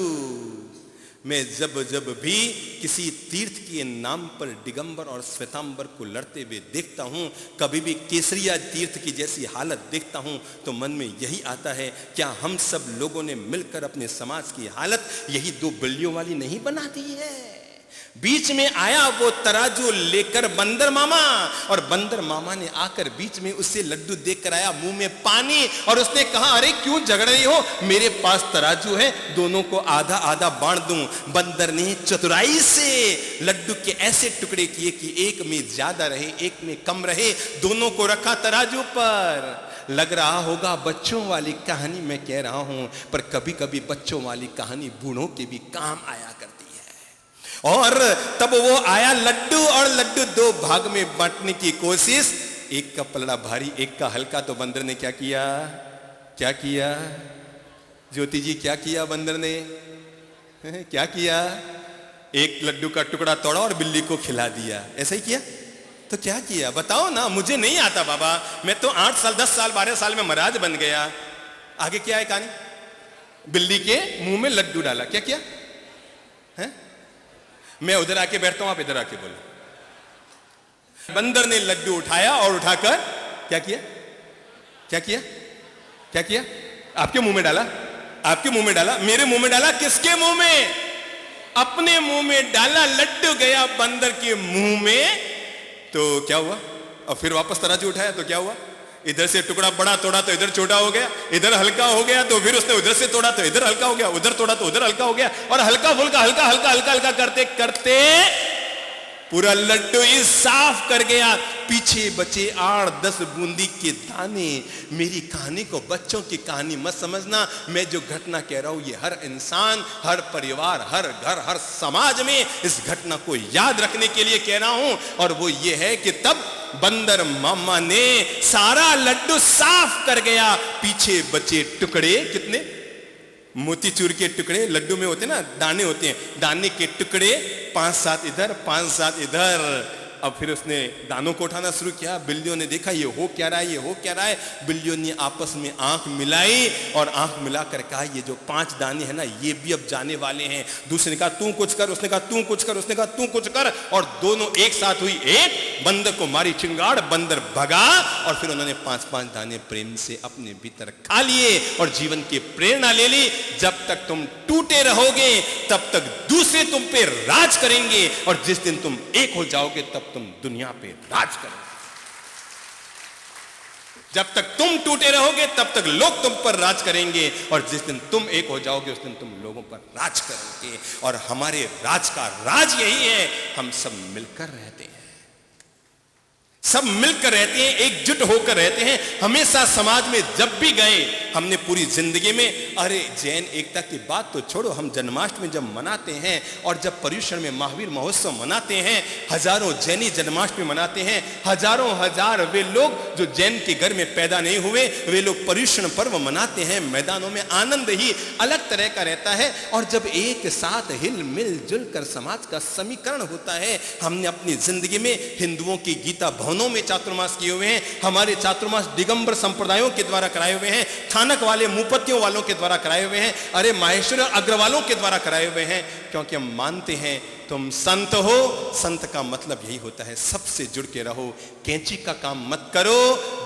मैं जब जब भी किसी तीर्थ के नाम पर दिगंबर और श्वेतांबर को लड़ते हुए देखता हूं, कभी भी केसरिया तीर्थ की जैसी हालत देखता हूं, तो मन में यही आता है, क्या हम सब लोगों ने मिलकर अपने समाज की हालत यही दो बिल्लियों वाली नहीं बना दी है? बीच में आया वो तराजू लेकर बंदर मामा, और बंदर मामा ने आकर बीच में उससे लड्डू देकर आया, मुंह में पानी, और उसने कहा, अरे क्यों झगड़ रही हो, मेरे पास तराजू है, दोनों को आधा आधा बांट दूं। बंदर ने चतुराई से लड्डू के ऐसे टुकड़े किए कि एक में ज्यादा रहे, एक में कम रहे, दोनों को रखा तराजू पर। लग रहा होगा बच्चों वाली कहानी मैं कह रहा हूं, पर कभी कभी बच्चों वाली कहानी बूढ़ों के भी काम आया करती। और तब वो आया लड्डू, और लड्डू दो भाग में बांटने की कोशिश, एक का पलड़ा भारी एक का हल्का। तो बंदर ने क्या किया? क्या किया ज्योति जी, क्या किया बंदर ने? क्या किया? एक लड्डू का टुकड़ा तोड़ा और बिल्ली को खिला दिया। ऐसा ही किया? तो क्या किया बताओ ना, मुझे नहीं आता बाबा, मैं तो 8 साल 10 साल 12 साल में महाराज बन गया। आगे क्या है कहानी? बिल्ली के मुंह में लड्डू डाला। क्या किया है? मैं उधर आके बैठता हूं, आप इधर आके बोलो। बंदर ने लड्डू उठाया और उठाकर क्या किया? क्या किया? क्या किया? आपके मुंह में डाला। आपके मुंह में डाला, मेरे मुंह में डाला। किसके मुंह में? अपने मुंह में डाला। लड्डू गया बंदर के मुंह में, तो क्या हुआ? और फिर वापस तराजू उठाया तो क्या हुआ? इधर से टुकड़ा बड़ा तोड़ा तो इधर छोटा हो गया, इधर हल्का हो गया, तो फिर उसने उधर से तोड़ा तो इधर हल्का हो गया, उधर तोड़ा तो उधर हल्का हो गया, और हल्का फुल्का हल्का हल्का हल्का हल्का करते करते पूरा लड्डू ही साफ कर गया। पीछे बचे 8-10 बूंदी के दाने। मेरी कहानी को बच्चों की कहानी मत समझना। मैं जो घटना कह रहा हूं, ये हर इंसान, हर परिवार, हर घर, हर समाज में इस घटना को याद रखने के लिए कह रहा हूं। और वो ये है कि तब बंदर मामा ने सारा लड्डू साफ कर गया। पीछे बचे टुकड़े, कितने? मोतीचूर के टुकड़े लड्डू में होते ना, दाने होते हैं, दाने के टुकड़े 5-7 इधर 5-7 इधर। अब फिर उसने दानों को उठाना शुरू किया। बिल्लियों ने देखा ये हो क्या रहा है, ये हो क्या रहा है। बिल्लियों ने आपस में आंख मिलाई और आंख मिलाकर कहा, ये जो 5 दाने हैं ना, ये भी अब जाने वाले हैं। दूसरे ने कहा तू कुछ कर, उसने कहा तू कुछ कर, उसने कहा तू कुछ कर, और दोनों एक साथ हुई एक। बंदर को मारी चिंगाड़, बंदर भगा, और फिर उन्होंने 5-5 दाने प्रेम से अपने भीतर खा लिए और जीवन की प्रेरणा ले ली। जब तक तुम टूटे रहोगे तब तक दूसरे तुम पे राज करेंगे, और जिस दिन तुम एक हो जाओगे तब तुम दुनिया पे राज करोगे। जब तक तुम टूटे रहोगे तब तक लोग तुम पर राज करेंगे, और जिस दिन तुम एक हो जाओगे उस दिन तुम लोगों पर राज करोगे। और हमारे राज का राज यही है, हम सब मिलकर रहते हैं, सब मिलकर रहते हैं, एकजुट होकर रहते हैं। हमेशा समाज में जब भी गए हमने पूरी जिंदगी में, अरे जैन एकता की बात तो छोड़ो, हम जन्माष्टमी जब मनाते हैं और जब पर्युषण में महावीर महोत्सव मनाते हैं, हजारों जैनी जन्माष्टमी मनाते हैं। हजारों हजार वे लोग जो जैन के घर में पैदा नहीं हुए, वे लोग पर्युषण पर्व मनाते हैं। मैदानों में आनंद ही अलग तरह का रहता है। और जब एक साथ हिल मिल जुल कर समाज का समीकरण होता है, हमने अपनी जिंदगी में हिंदुओं की गीता भवनों में चातुर्मास किए हुए हैं, हमारे चातुर्मास दिगंबर संप्रदायों के द्वारा कराए हुए हैं, थानक वाले मुपत्तियों वालों के द्वारा कराए हुए हैं, अरे माहेश्वर अग्रवालों के द्वारा कराए हुए हैं, क्योंकि हम मानते हैं तुम संत हो। संत का मतलब यही होता है, सबसे जुड़ के रहो, कैंची का काम मत करो,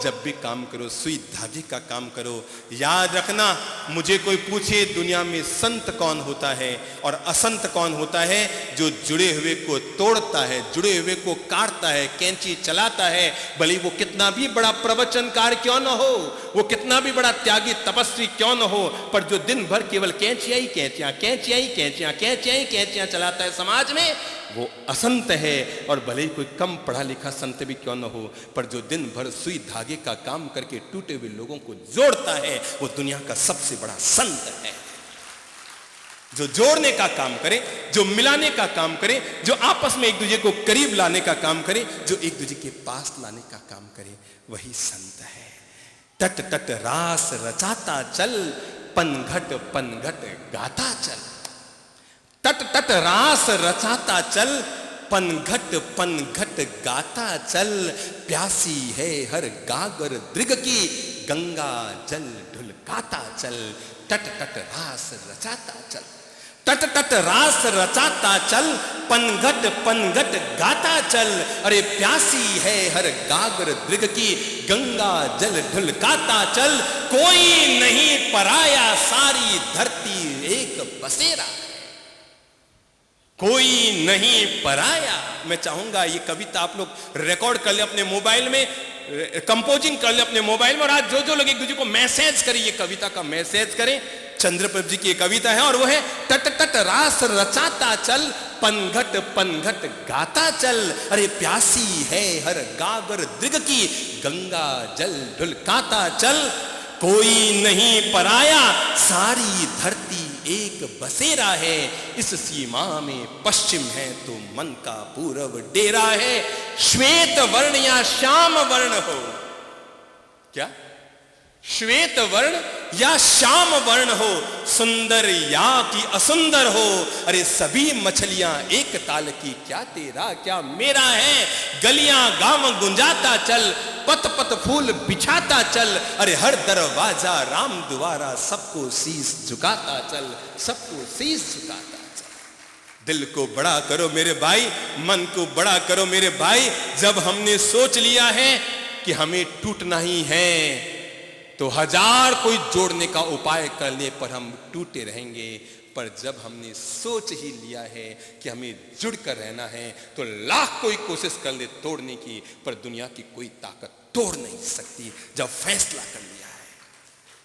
जब भी काम करो सुई धागे का काम करो। याद रखना, मुझे कोई पूछे दुनिया में संत कौन होता है और असंत कौन होता है? जो जुड़े हुए को तोड़ता है, जुड़े हुए को काटता है, कैंची चलाता है, भले वो कितना भी बड़ा प्रवचनकार क्यों न हो, वो कितना भी बड़ा त्यागी तपस्वी क्यों न हो, पर जो दिन भर केवल कैंचियां ही कैंचियां कैंचियां ही कैंचियां कैंचियां ही कैंचियां चलाता है समाज में, वो असंत है। और भले ही कोई कम पढ़ा लिखा संत भी क्यों न हो, पर जो दिन भर सुई धागे का काम करके टूटे हुए लोगों को जोड़ता है, वो दुनिया का सबसे बड़ा संत है। जो जोड़ने का काम करे, जो मिलाने का काम करे, जो आपस में एक दूसरे को करीब लाने का काम करे, जो एक दूसरे के पास लाने का काम करे, वही संत है। तट तट रास रचाता चल, पनघट पनघट गाता चल। तट तट रास रचाता चल, पनघट पनघट गाता चल। प्यासी है हर गागर दृग की, गंगा जल ढुलकाता चल। तट तट रास रचाता चल। टट टट रास रचाता चल, पनघट पनघट गाता चल। अरे प्यासी है हर गागर दृग की, गंगा जल ढुलकाता चल। कोई नहीं पराया, सारी धरती एक बसेरा। कोई नहीं पराया। मैं चाहूंगा ये कविता आप लोग रिकॉर्ड कर ले अपने मोबाइल में, कंपोजिंग कर ले अपने मोबाइल में, और आज जो जो लोग एक दूसरे को मैसेज करें, ये कविता का मैसेज करें। चंद्रप्रभ जी की कविता है और वो है टट टट रास रचाता चल, पनघट पनघट गाता चल। अरे प्यासी है हर गागर दृग की, गंगा जल ढुलकाता चल। कोई नहीं पराया, सारी धरती एक बसेरा है। इस सीमा में पश्चिम है तो मन का पूरब डेरा है। श्वेत वर्ण या श्याम वर्ण हो, क्या श्वेत वर्ण या श्याम वर्ण हो, सुंदर या कि असुंदर हो। अरे सभी मछलियां एक ताल की, क्या तेरा क्या मेरा है। गलियां गांव गुंजाता चल, पत पत फूल बिछाता चल। अरे हर दरवाजा राम द्वारा, सबको शीश झुकाता चल, सबको शीश झुकाता चल। दिल को बड़ा करो मेरे भाई, मन को बड़ा करो मेरे भाई। जब हमने सोच लिया है कि हमें टूटना ही है, तो हजार कोई जोड़ने का उपाय करने पर हम टूटे रहेंगे। पर जब हमने सोच ही लिया है कि हमें जुड़कर रहना है, तो लाख कोई कोशिश कर ले तोड़ने की, पर दुनिया की कोई ताकत तोड़ नहीं सकती जब फैसला कर लिया है।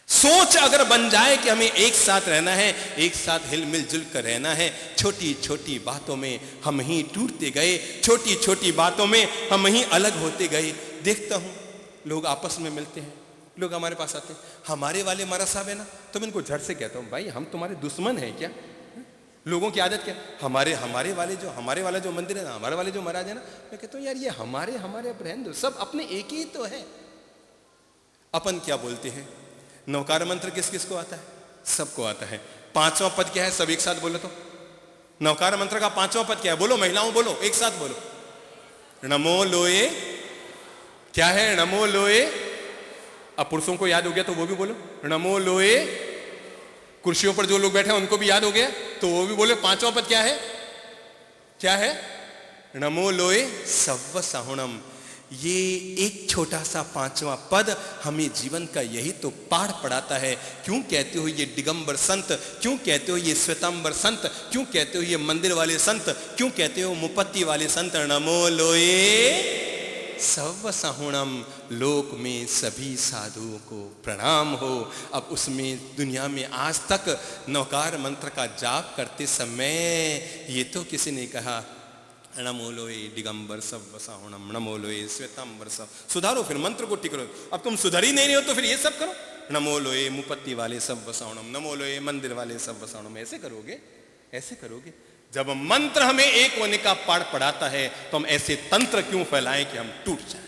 सोच अगर बन जाए कि हमें एक साथ रहना है, एक साथ हिल मिल जुल कर रहना है। छोटी छोटी बातों में हम ही टूटते गए, छोटी छोटी बातों में हम ही अलग होते गए। देखता हूं लोग आपस में मिलते हैं, लोग हमारे पास आते हैं, हमारे वाले महाराज साहब है ना, तो मैं इनको झट से कहता हूँ, भाई हम तुम्हारे दुश्मन हैं क्या? लोगों की आदत क्या, हमारे वाला जो मंदिर है ना, हमारे वाले जो महाराज है ना, मैं कहता हूँ यार ये हमारे रहने दो, सब अपने एक ही तो है। अपन क्या बोलते हैं, नवकार मंत्र किस किस को आता है? सबको आता है। पांचवा पद क्या है? सब एक साथ बोलो तो। नवकार मंत्र का पांचवा पद क्या है? बोलो महिलाओं, बोलो एक साथ बोलो। नमो लोए, क्या है? नमो लोए। अब पुरुषों को याद हो गया तो वो भी बोलो, नमो लोए। कुर्सियों पर जो लोग बैठे हैं उनको भी याद हो गया तो वो भी बोले। पांचवा पद क्या है? क्या है? नमो लोए सव्व साहुणम। ये एक छोटा सा पांचवा पद हमें जीवन का यही तो पाठ पढ़ाता है। क्यों कहते हो ये दिगंबर संत, क्यों कहते हो ये श्वेतांबर संत, क्यों कहते हो ये मंदिर वाले संत, क्यों कहते हो मुपत्ति वाले संत? नमो लोए सव्व साहुणम। लोक में सभी साधुओं को प्रणाम हो। अब उसमें दुनिया में आज तक नवकार मंत्र का जाप करते समय ये तो किसी ने कहा नमो लोए दिगंबर सव्व साहुणम, नमो लोए श्वेतांबर सब। सुधारो फिर मंत्र को ठीक करो। अब तुम सुधर ही नहीं हो तो फिर ये सब करो, नमो लोए मुपत्ति वाले सव्व साहुणम, नमो लोए मंदिर वाले सव्व साहुणम। ऐसे करोगे, ऐसे करोगे। जब मंत्र हमें एक होने का पाठ पढ़ाता है तो हम ऐसे तंत्र क्यों फैलाएं कि हम टूट जाएं?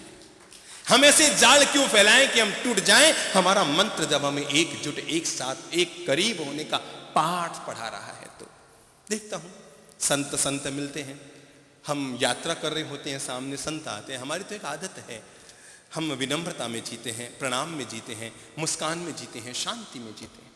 हम ऐसे जाल क्यों फैलाएं कि हम टूट जाएं? हमारा मंत्र जब हमें एकजुट, एक साथ, एक करीब होने का पाठ पढ़ा रहा है तो देखता हूं संत मिलते हैं, हम यात्रा कर रहे होते हैं, सामने संत आते हैं। हमारी तो एक आदत है, हम विनम्रता में जीते हैं, प्रणाम में जीते हैं, मुस्कान में जीते हैं, शांति में जीते हैं।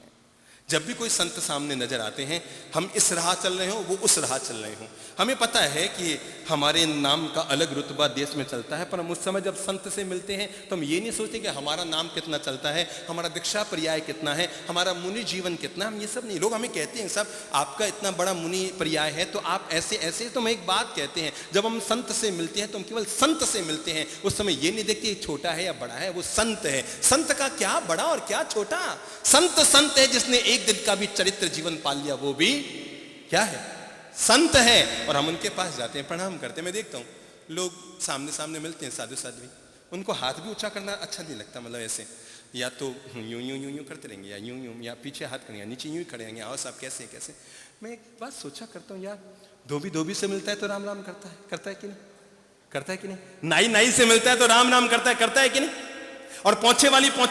जब भी कोई संत सामने नजर आते हैं, हम इस राह चल रहे हो, वो उस राह चल रहे हो, हमें पता है कि हमारे नाम का अलग रुतबा देश में चलता है, पर हम उस समय जब संत से मिलते हैं तो हम ये नहीं सोचते कि हमारा नाम कितना चलता है, हमारा दीक्षा पर्याय कितना है, हमारा मुनि जीवन कितना। हम ये सब नहीं, लोग हमें कहते हैं सब आपका इतना बड़ा मुनि पर्याय है तो आप ऐसे ऐसे। तो हम एक बात कहते हैं, जब हम संत से मिलते हैं तो हम केवल संत से मिलते हैं, उस समय ये नहीं देखते छोटा है या बड़ा है, वो संत है। संत का क्या बड़ा और क्या छोटा? संत है जिसने एक दिन का भी चरित्र जीवन पाल लिया, वो भी क्या है? संत है। और हम उनके पास जाते हैं, प्रणाम करते हैं। मैं देखता हूँ लोग सामने मिलते हैं, साधु साध्वी, उनको हाथ भी ऊंचा करना अच्छा नहीं लगता, मतलब ऐसे या तो यूं करते रहेंगे, या यूं या पीछे हाथ करेंगे, नीचे यूं खड़े रहेंगे, आओ साहब कैसे कैसे। मैं एक बात सोचा करता हूँ, यार धोबी से मिलता है तो राम राम करता है कि नहीं? करता है कि नहीं? नाई से मिलता है तो राम राम करता है कि नहीं? और पोंछे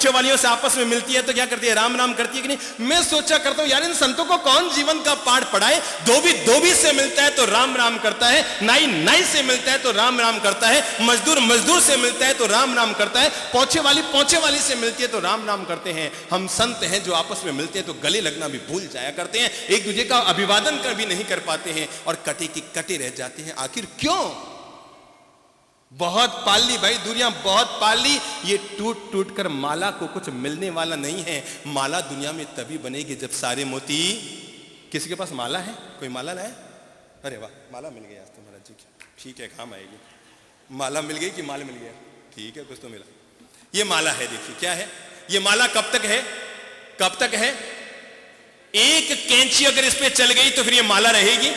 वालियों से आपस में मिलती है तो क्या करती है, राम राम करती है कि नहीं। मैं सोचा करता हूं यार इन संतों को कौन जीवन का पाठ पढ़ाए। धोबी से मिलता है तो राम राम करता है, नाई से मिलता है तो राम राम करता है, मजदूर से मिलता है तो राम राम करता है, पोंछे वाली से मिलती है तो राम राम करते हैं। हम संत हैं जो आपस में मिलते हैं तो गले लगना भी भूल जाया करते हैं, एक दूसरे का अभिवादन कर भी नहीं कर पाते हैं और कटे की कटे रह जाते हैं। आखिर क्यों? बहुत पाल ली भाई, दूरियां बहुत पाल ली, ये टूट कर माला को कुछ मिलने वाला नहीं है। माला दुनिया में तभी बनेगी जब सारे मोती। किसी के पास माला है? कोई माला लाए? अरे वाह, माला मिल गई आज तो महाराज जी, ठीक है, काम आएगी। माला मिल गई कि माल मिल गया? ठीक है, कुछ तो मिला। ये माला है, देखिए क्या है ये माला। कब तक है? कब तक है? एक कैंची अगर इस पे चल गई तो फिर ये माला रहेगी।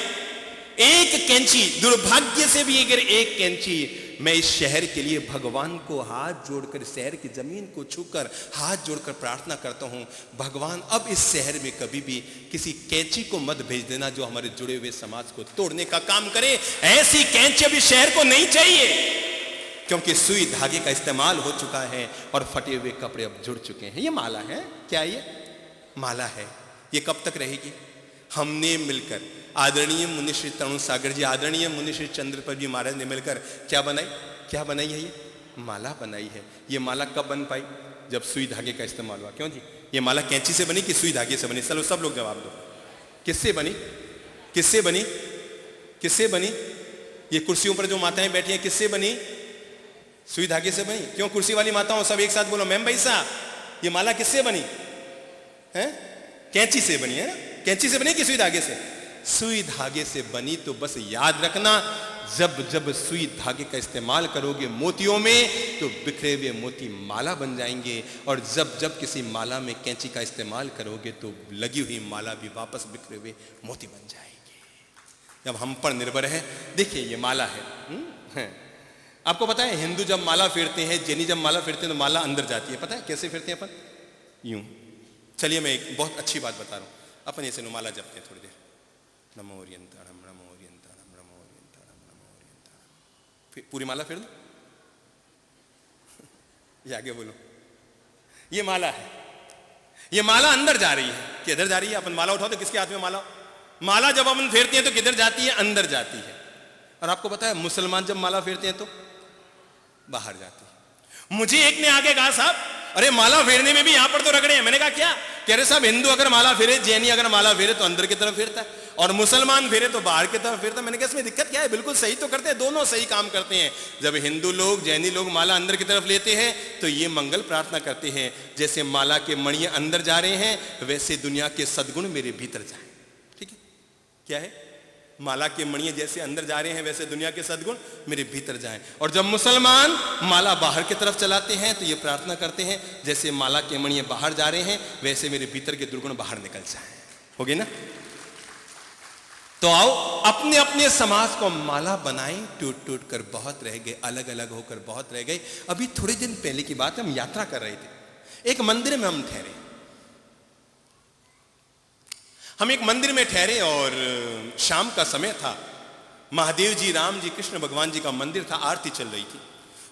एक कैंची, दुर्भाग्य से भी अगर एक कैंची। मैं इस शहर के लिए भगवान को हाथ जोड़कर, शहर की जमीन को छूकर हाथ जोड़कर प्रार्थना करता हूं, भगवान अब इस शहर में कभी भी किसी कैंची को मत भेज देना जो हमारे जुड़े हुए समाज को तोड़ने का काम करे। ऐसी कैंची अब इस शहर को नहीं चाहिए, क्योंकि सुई धागे का इस्तेमाल हो चुका है और फटे हुए कपड़े अब जुड़ चुके हैं। ये माला है, क्या ये माला है? ये कब तक रहेगी? हमने मिलकर, आदरणीय मुनि श्री तरुण सागर जी, आदरणीय मुनि श्री चंद्रप्रभ जी महाराज ने मिलकर क्या बनाई है? ये माला बनाई है। ये माला कब बन पाई? जब सुई धागे का इस्तेमाल हुआ। क्यों जी? ये माला कैंची से बनी कि सुई धागे से बनी? चलो सब लोग जवाब दो, किससे बनी? किससे बनी? किससे बनी? ये कुर्सियों पर जो माताएं बैठी हैं किससे बनी? सुई धागे से बनी। क्यों? कुर्सी वाली माताओं सब एक साथ बोलो, मैम भाई साहब, ये माला किससे बनी है? कैंची से बनी है ना? कैंची से बनी कि सुई धागे से? सुई धागे से बनी। तो बस याद रखना, जब जब सुई धागे का इस्तेमाल करोगे मोतियों में तो बिखरे हुए मोती माला बन जाएंगे, और जब जब किसी माला में कैंची का इस्तेमाल करोगे तो लगी हुई माला भी वापस बिखरे हुए मोती बन जाएगी। जब हम पर निर्भर है। देखिए ये माला है। आपको पता है हिंदू जब माला फेरते हैं, जैनी जब माला फेरते हैं तो माला अंदर जाती है। पता है कैसे फेरते हैं अपन? यूं। चलिए मैं एक बहुत अच्छी बात बता रहा हूं। अपन ऐसे माला जपते हैं थोड़ी देर, नमो ओरियंताणम नमो ओरियंताणम नमो ओरियंताणम नमो ओरियंताणम। फिर पूरी माला फेर दो। ये आगे बोलो। ये माला है, ये माला अंदर जा रही है। किधर जा रही है? अपन माला उठाओ तो किसके हाथ में माला? माला जब अपन फेरते हैं तो किधर जाती है? अंदर जाती है। और आपको पता है मुसलमान जब माला फेरते हैं तो बाहर जाती है। मुझे एक ने आगे कहा, साहब अरे माला फेरने में भी यहां पर तो रगड़े हैं। मैंने कहा क्या? कह रहे साहब हिंदू अगर माला फेरे, जैनी अगर माला फेरे तो अंदर की तरफ फेरता है, और मुसलमान फेरे तो बाहर की तरफ फेरता है। मैंने कहा इसमें दिक्कत क्या है? बिल्कुल सही तो करते हैं, दोनों सही काम करते हैं। जब हिंदू लोग, जैनी लोग माला अंदर की तरफ लेते हैं तो ये मंगल प्रार्थना करते हैं, जैसे माला के मणियां अंदर जा रहे हैं वैसे दुनिया के सद्गुण मेरे भीतर जाए। ठीक है? क्या है? माला के मणियां जैसे अंदर जा रहे हैं वैसे दुनिया के सद्गुण मेरे भीतर जाएं। और जब मुसलमान माला बाहर की तरफ चलाते हैं तो ये प्रार्थना करते हैं, जैसे माला के मणियां बाहर जा रहे हैं वैसे मेरे भीतर के दुर्गुण बाहर निकल जाएं। हो गई ना? तो आओ अपने अपने समाज को माला बनाएं। टूट टूट कर बहुत रह गए, अलग अलग होकर बहुत रह गए। अभी थोड़े दिन पहले की बात, हम यात्रा कर रहे थे, एक मंदिर में हम ठहरे। हम एक मंदिर में ठहरे और शाम का समय था। महादेव जी, राम जी, कृष्ण भगवान जी का मंदिर था, आरती चल रही थी।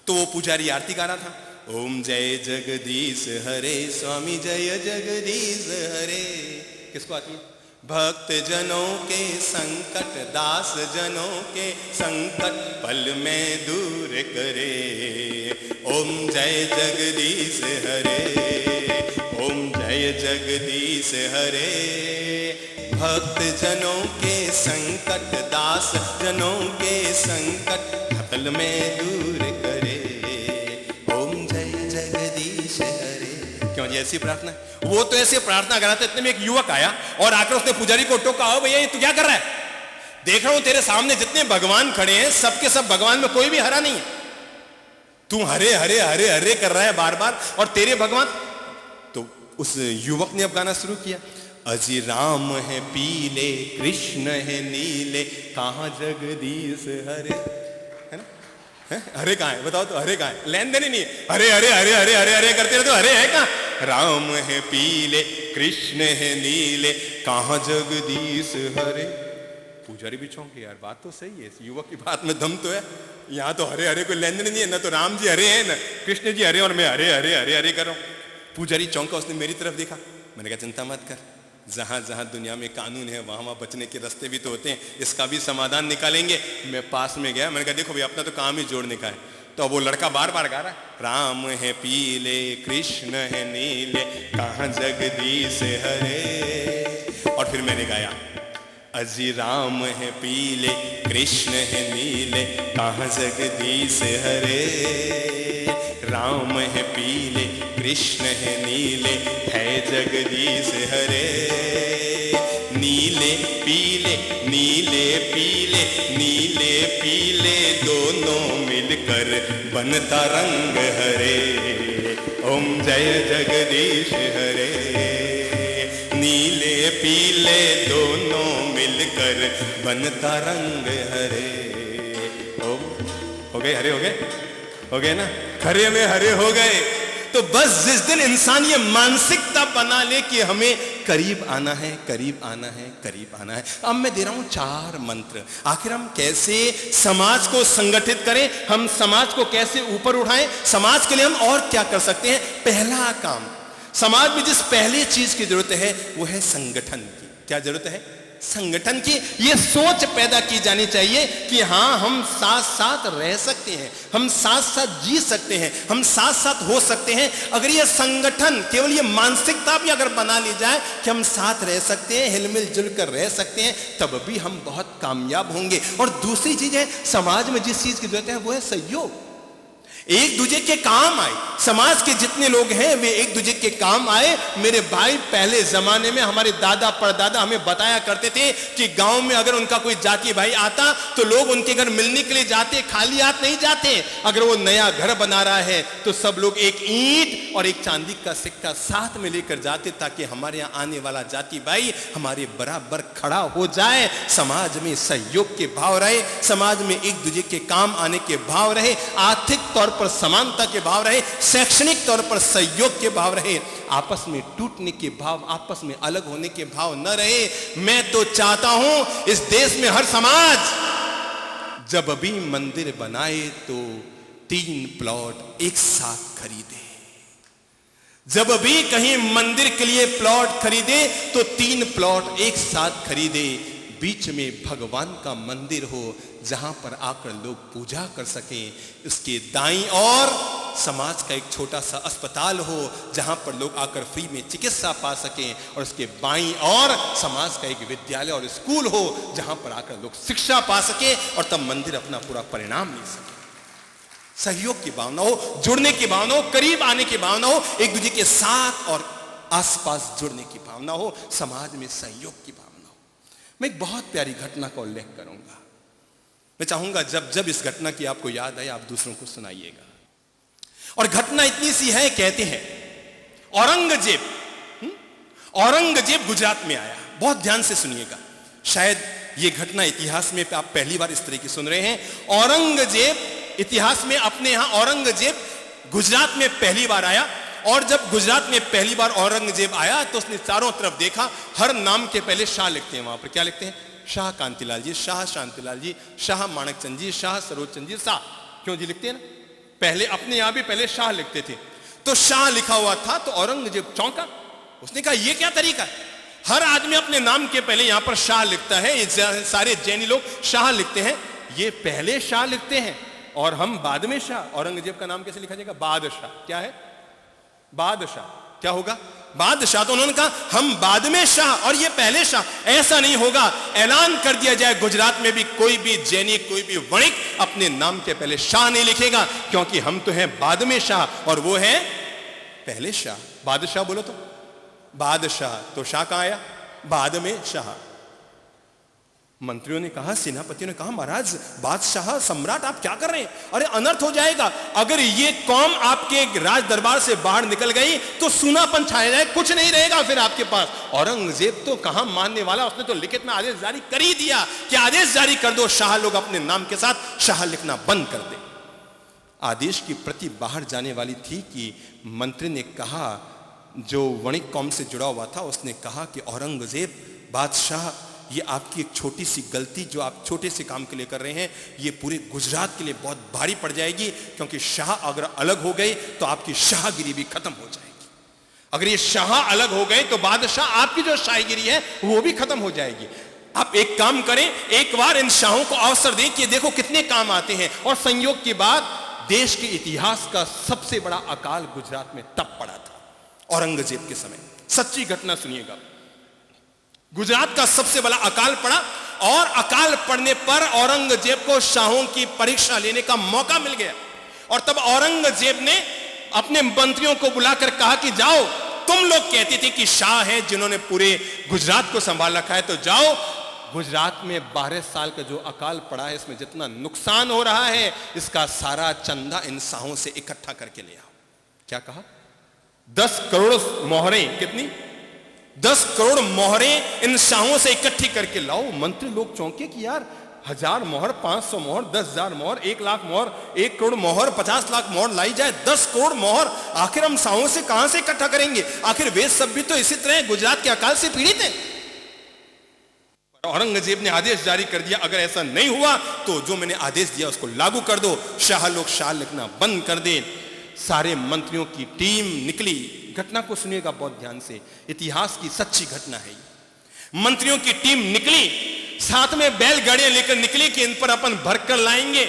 तो वो पुजारी आरती गा रहा था, ओम जय जगदीश हरे स्वामी जय जगदीश हरे। किसको आती है? भक्त जनों के संकट, दास जनों के संकट पल में दूर करे। ओम जय जगदीश हरे, ओम जय जगदीश हरे। भक्त जनों के संकट, दास जनों के संकट पल में दूर करे। ओम जय जगदीश हरे। क्यों जी ऐसी प्रार्थना है? वो तो ऐसे प्रार्थना कर रहा था, इतने में एक युवक आया और आकर उसने पुजारी को टोका, ओ भैया ये तू क्या कर रहा है? देख रहा हूं तेरे सामने जितने भगवान खड़े हैं सबके सब भगवान में कोई भी हरा नहीं है, तू हरे हरे हरे हरे कर रहा है बार बार, और तेरे भगवान। तो उस युवक ने अब गाना शुरू किया, अजी राम है पीले कृष्ण है नीले, कहां जगदीश हरे। है ना? है? हरे कहां है बताओ तो? हरे कहां है? लेन देन ही नहीं है। हरे हरे हरे हरे हरे हरे करते रहते, हरे है कहां? राम है पीले कृष्ण है नीले, कहां जगदीश हरे। पुजारी भी चौंके, यार बात तो सही है, इस युवक की बात में दम तो है। यहाँ तो हरे हरे कोई लेन देन नहीं है, ना तो राम जी हरे हैं, ना कृष्ण जी हरे, और मैं हरे हरे हरे हरे कर रहा हूँ। पुजारी चौंका, उसने मेरी तरफ देखा। मैंने कहा चिंता मत कर, जहां जहां दुनिया में कानून है वहां वहां बचने के रास्ते भी तो होते हैं, इसका भी समाधान निकालेंगे। मैं पास में गया, मैंने कहा देखो भाई अपना तो काम ही जोड़ने का है। तो वो लड़का बार बार गा रहा है, राम है पीले कृष्ण है नीले कहाँ जगदीश हरे। और फिर मैंने गाया, अजी राम है पीले कृष्ण है नीले कहाँ जगदीश हरे। राम है पीले कृष्ण है नीले है जगदीश हरे। नीले पीले नीले पीले नीले पीले दोनों मिलकर बनता रंग हरे। ओम जय जगदीश हरे। नीले पीले दोनों मिलकर बनता रंग हरे। ओम हो गए, हरे हो गए ना, खरे में हरे हो गए। तो बस जिस दिन इंसान ये मानसिकता बना ले कि हमें करीब आना है, करीब आना है, करीब आना है। अब मैं दे रहा हूं 4 मंत्र। आखिर हम कैसे समाज को संगठित करें, हम समाज को कैसे ऊपर उठाएं, समाज के लिए हम और क्या कर सकते हैं। पहला काम, समाज में जिस पहली चीज की जरूरत है वो है संगठन की। क्या जरूरत है? संगठन की। ये सोच पैदा की जानी चाहिए कि हाँ हम साथ साथ रह सकते हैं, हम साथ साथ जी सकते हैं, हम साथ साथ हो सकते हैं। अगर ये संगठन, केवल ये मानसिकता भी अगर बना ली जाए कि हम साथ रह सकते हैं, हिलमिल जुल कर रह सकते हैं, तब भी हम बहुत कामयाब होंगे। और दूसरी चीज है, समाज में जिस चीज की जरूरत है वो है सहयोग, एक दूसरे के काम आए। समाज के जितने लोग हैं वे एक दूसरे के काम आए। मेरे भाई, पहले जमाने में हमारे दादा परदादा हमें बताया करते थे कि गांव में अगर उनका कोई जाति भाई आता तो लोग उनके घर मिलने के लिए जाते, खाली हाथ नहीं जाते। अगर वो नया घर बना रहा है तो सब लोग एक ईंट और एक चांदी का सिक्का साथ में लेकर जाते, ताकि हमारे यहाँ आने वाला जाति भाई हमारे बराबर खड़ा हो जाए। समाज में सहयोग के भाव रहे, समाज में एक दूसरे के काम आने के भाव रहे, आर्थिक तौर पर समानता के भाव रहे, शैक्षणिक तौर पर सहयोग के भाव रहे, आपस में टूटने के भाव, आपस में अलग होने के भाव न रहे। मैं तो चाहता हूं इस देश में हर समाज जब भी मंदिर बनाए तो 3 प्लॉट एक साथ खरीदे। जब भी कहीं मंदिर के लिए प्लॉट खरीदे तो 3 प्लॉट एक साथ खरीदे। बीच में भगवान का मंदिर हो जहां पर आकर लोग पूजा कर सकें। उसके दाईं ओर समाज का एक छोटा सा अस्पताल हो जहां पर लोग आकर फ्री में चिकित्सा पा सकें, और उसके बाईं ओर समाज का एक विद्यालय और स्कूल हो जहां पर आकर लोग शिक्षा पा सके, और तब मंदिर अपना पूरा परिणाम ले सके। सहयोग की भावना हो, जुड़ने की भावना हो, करीब आने की भावना हो, एक दूसरे के साथ और आसपास जुड़ने की भावना हो, समाज में सहयोग की भावना। मैं एक बहुत प्यारी घटना का उल्लेख करूंगा। मैं चाहूंगा जब जब इस घटना की आपको याद आए आप दूसरों को सुनाइएगा। और घटना इतनी सी है, कहते हैं औरंगजेब गुजरात में आया। बहुत ध्यान से सुनिएगा, शायद ये घटना इतिहास में आप पहली बार इस तरह की सुन रहे हैं। औरंगजेब इतिहास में, अपने यहां औरंगजेब गुजरात में पहली बार आया। और जब गुजरात में पहली बार औरंगजेब आया तो उसने चारों तरफ देखा, हर नाम के पहले शाह लिखते हैं वहां पर। क्या लिखते हैं? शाह कांतिलाल जी, शाह शांतिलाल जी, शाह माणकचंद जी, शाह सरोजचंद जी, शाह। क्यों जी लिखते हैं ना? पहले अपने यहां भी पहले शाह लिखते थे। तो शाह लिखा हुआ था तो औरंगजेब चौंका। उसने कहा ये क्या तरीका है, हर आदमी अपने नाम के पहले यहां पर शाह लिखता है, ये सारे जैनी लोग शाह लिखते हैं, ये पहले शाह लिखते हैं और हम बाद में शाह। औरंगजेब का नाम कैसे लिखा जाएगा? बादशाह। क्या है? बादशाह। क्या होगा? बादशाह। तो उन्होंने कहा हम बाद में शाह और ये पहले शाह। ऐसा नहीं होगा, ऐलान कर दिया जाए गुजरात में भी कोई भी जैनी, कोई भी वणिक अपने नाम के पहले शाह नहीं लिखेगा, क्योंकि हम तो हैं बाद में शाह और वो है पहले शाह। बादशाह बोलो तो बादशाह, तो शाह कहां आया? बाद में शाह। मंत्रियों ने कहा, सेनापतियों ने कहा, महाराज बादशाह सम्राट आप क्या कर रहे हैं? अरे अनर्थ हो जाएगा। अगर ये कौम आपके राज दरबार से बाहर निकल गई तो सूनापन छाया जाए, कुछ नहीं रहेगा फिर आपके पास। औरंगजेब तो कहां मानने वाला, उसने तो लिखित में आदेश जारी कर ही दिया कि आदेश जारी कर दो, शाह लोग अपने नाम के साथ शाह लिखना बंद कर दे। आदेश की प्रति बाहर जाने वाली थी कि मंत्री ने कहा, जो वणिक कौम से जुड़ा हुआ था, उसने कहा कि औरंगजेब बादशाह ये आपकी एक छोटी सी गलती जो आप छोटे से काम के लिए कर रहे हैं, ये पूरे गुजरात के लिए बहुत भारी पड़ जाएगी, क्योंकि शाह अगर अलग हो गए तो आपकी शाहगिरी भी खत्म हो जाएगी। अगर ये शाह अलग हो गए तो बादशाह आपकी जो शाहगिरी है वो भी खत्म हो जाएगी। आप एक काम करें, एक बार इन शाहों को अवसर दें कि देखो कितने काम आते हैं। और संयोग की बात, देश के इतिहास का सबसे बड़ा अकाल गुजरात में तब पड़ा था, औरंगजेब के समय। सच्ची घटना सुनिएगा, गुजरात का सबसे बड़ा अकाल पड़ा और अकाल पड़ने पर औरंगजेब को शाहों की परीक्षा लेने का मौका मिल गया। और तब औरंगजेब ने अपने मंत्रियों को बुलाकर कहा कि जाओ, तुम लोग कहते थे कि शाह है जिन्होंने पूरे गुजरात को संभाल रखा है, तो जाओ गुजरात में 12 साल का जो अकाल पड़ा है, इसमें जितना नुकसान हो रहा है, इसका सारा चंदा इन शाहों से इकट्ठा करके ले आओ। क्या कहा? 10 करोड़ मोहरें, कितनी? 10 करोड़ मोहरें इन शाहों से इकट्ठी करके लाओ। मंत्री लोग चौंके कि यार 1000 मोहर, 500 मोहर, 10,000 मोहर, 1 लाख मोहर, 1 करोड़ मोहर, 50 लाख मोहर लाई जाए, 10 करोड़ मोहर आखिर हम शाहों से कहां से इकट्ठा करेंगे? आखिर वे सब भी तो इसी तरह गुजरात के अकाल से पीड़ित हैं। औरंगजेब ने आदेश जारी कर दिया, अगर ऐसा नहीं हुआ तो जो मैंने आदेश दिया उसको लागू कर दो, शाह लोग शाह लिखना बंद कर दे। सारे मंत्रियों की टीम निकली। घटना को सुनिएगा बहुत ध्यान से, इतिहास की सच्ची घटना है। मंत्रियों की टीम निकली, साथ में बैलगाड़ियां लेकर निकली कि इन पर अपन भरकर लाएंगे।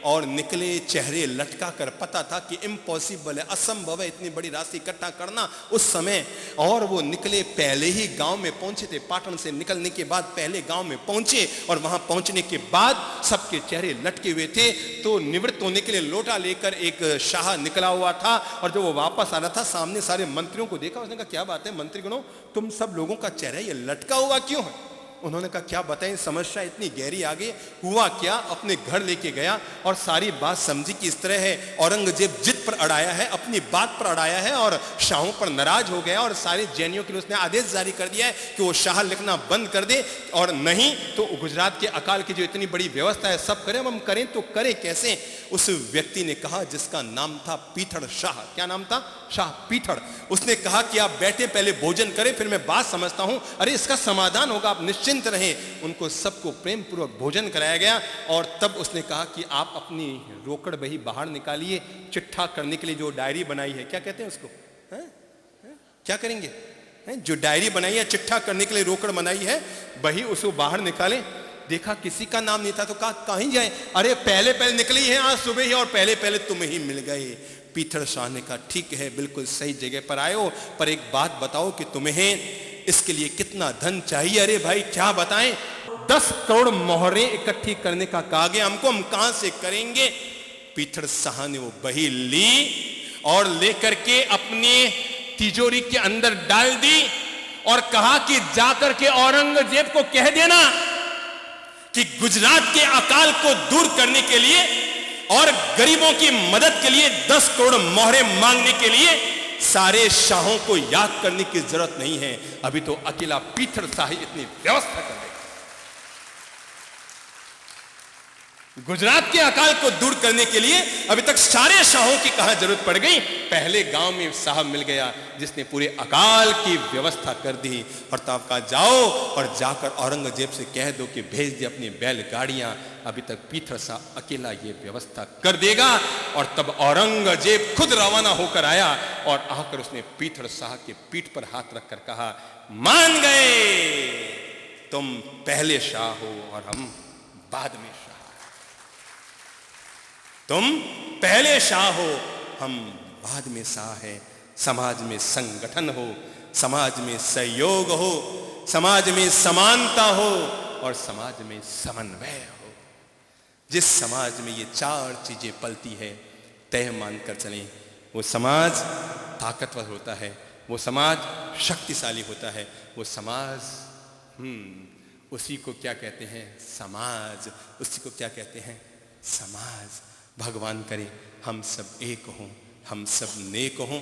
और निकले, चेहरे लटका कर, पता था कि इम्पॉसिबल है, असंभव है इतनी बड़ी राशि इकट्ठा करना उस समय। और वो निकले, पहले ही गांव में पहुंचे थे। पाटन से निकलने के बाद पहले गांव में पहुंचे और वहां पहुंचने के बाद सबके चेहरे लटके हुए थे। तो निवृत्त होने के लिए लोटा लेकर एक शाह निकला हुआ था और जब वो वापस आ रहा था, सामने सारे मंत्रियों को देखा। उसने कहा क्या बात है मंत्रीगणों, तुम सब लोगों का चेहरा ये लटका हुआ क्यों है? उन्होंने कहा क्या बताएं, समस्या इतनी गहरी आ गई। हुआ क्या, अपने घर लेके गया और सारी बात समझी कि इस तरह है। औरंगजेब जिद पर अड़ाया है, अपनी बात पर अड़ाया है और शाहों पर नाराज हो गया और सारे जैनियों के लिए उसने आदेश जारी कर दिया है कि वो शाह लिखना बंद कर दे, और नहीं तो गुजरात के अकाल की जो इतनी बड़ी व्यवस्था है सब करें। हम करें तो करें कैसे? उस व्यक्ति ने कहा, जिसका नाम था पीथड़ शाह। क्या नाम था? शाह पीथड़। उसने कहा कि आप बैठे, पहले भोजन करें, फिर मैं बात समझता हूं। अरे इसका समाधान होगा, आप निश्चिंत रहें। उनको सबको प्रेम पूर्वक भोजन कराया गया और तब उसने कहा कि आप अपनी रोकड़ बही बाहर निकालिए, चिट्ठा करने के लिए जो डायरी बनाई है, क्या कहते हैं उसको, क्या करेंगे, जो डायरी बनाई है, चिट्ठा करने के लिए रोकड़ बनाई है, बही उसको बाहर निकालें। देखा किसी का नाम नहीं था तो कहा कहीं जाए? अरे पहले पहले निकली है आज सुबह ही और पहले पहले तुम ही मिल गए। पीथड़ शाह ने कहा ठीक है, बिल्कुल सही जगह पर आए हो, पर एक बात बताओ कि तुम्हें इसके लिए कितना धन चाहिए? अरे भाई क्या बताएं, 10 करोड़ मोहरें इकट्ठी करने का कहा गया हमको, हम कहां से करेंगे? पीथड़ शाह ने वो बही ली और लेकर के अपने तिजोरी के अंदर डाल दी और कहा कि जाकर के औरंगजेब को कह देना कि गुजरात के अकाल को दूर करने के लिए और गरीबों की मदद के लिए 10 करोड़ मोहरें मांगने के लिए सारे शाहों को याद करने की जरूरत नहीं है, अभी तो अकेला पीथड़ शाह इतनी व्यवस्था कर देगा। गुजरात के अकाल को दूर करने के लिए अभी तक सारे शाहों की कहां जरूरत पड़ गई? पहले गांव में साहब मिल गया जिसने पूरे अकाल की व्यवस्था कर दी। और तब कहा जाओ और जाकर औरंगजेब से कह दो कि भेज दे अपनी बैलगाड़ियां, अभी तक पीथड़ शाह अकेला ये व्यवस्था कर देगा। और तब औरंगजेब खुद रवाना होकर आया और आकर उसने पीथड़ शाह के पीठ पर हाथ रखकर कहा, मान गए, तुम पहले शाह हो और हम बाद में शाह। तुम पहले शाह हो, हम बाद में शाह है। समाज में संगठन हो, समाज में सहयोग हो, समाज में समानता हो और समाज में समन्वय हो। जिस समाज में ये 4 चीजें पलती है, तय मानकर चलें, वो समाज ताकतवर होता है, वो समाज शक्तिशाली होता है, वो समाज उसी को क्या कहते हैं? समाज। उसी को क्या कहते हैं? समाज। भगवान करे हम सब एक हों, हम सब नेक हों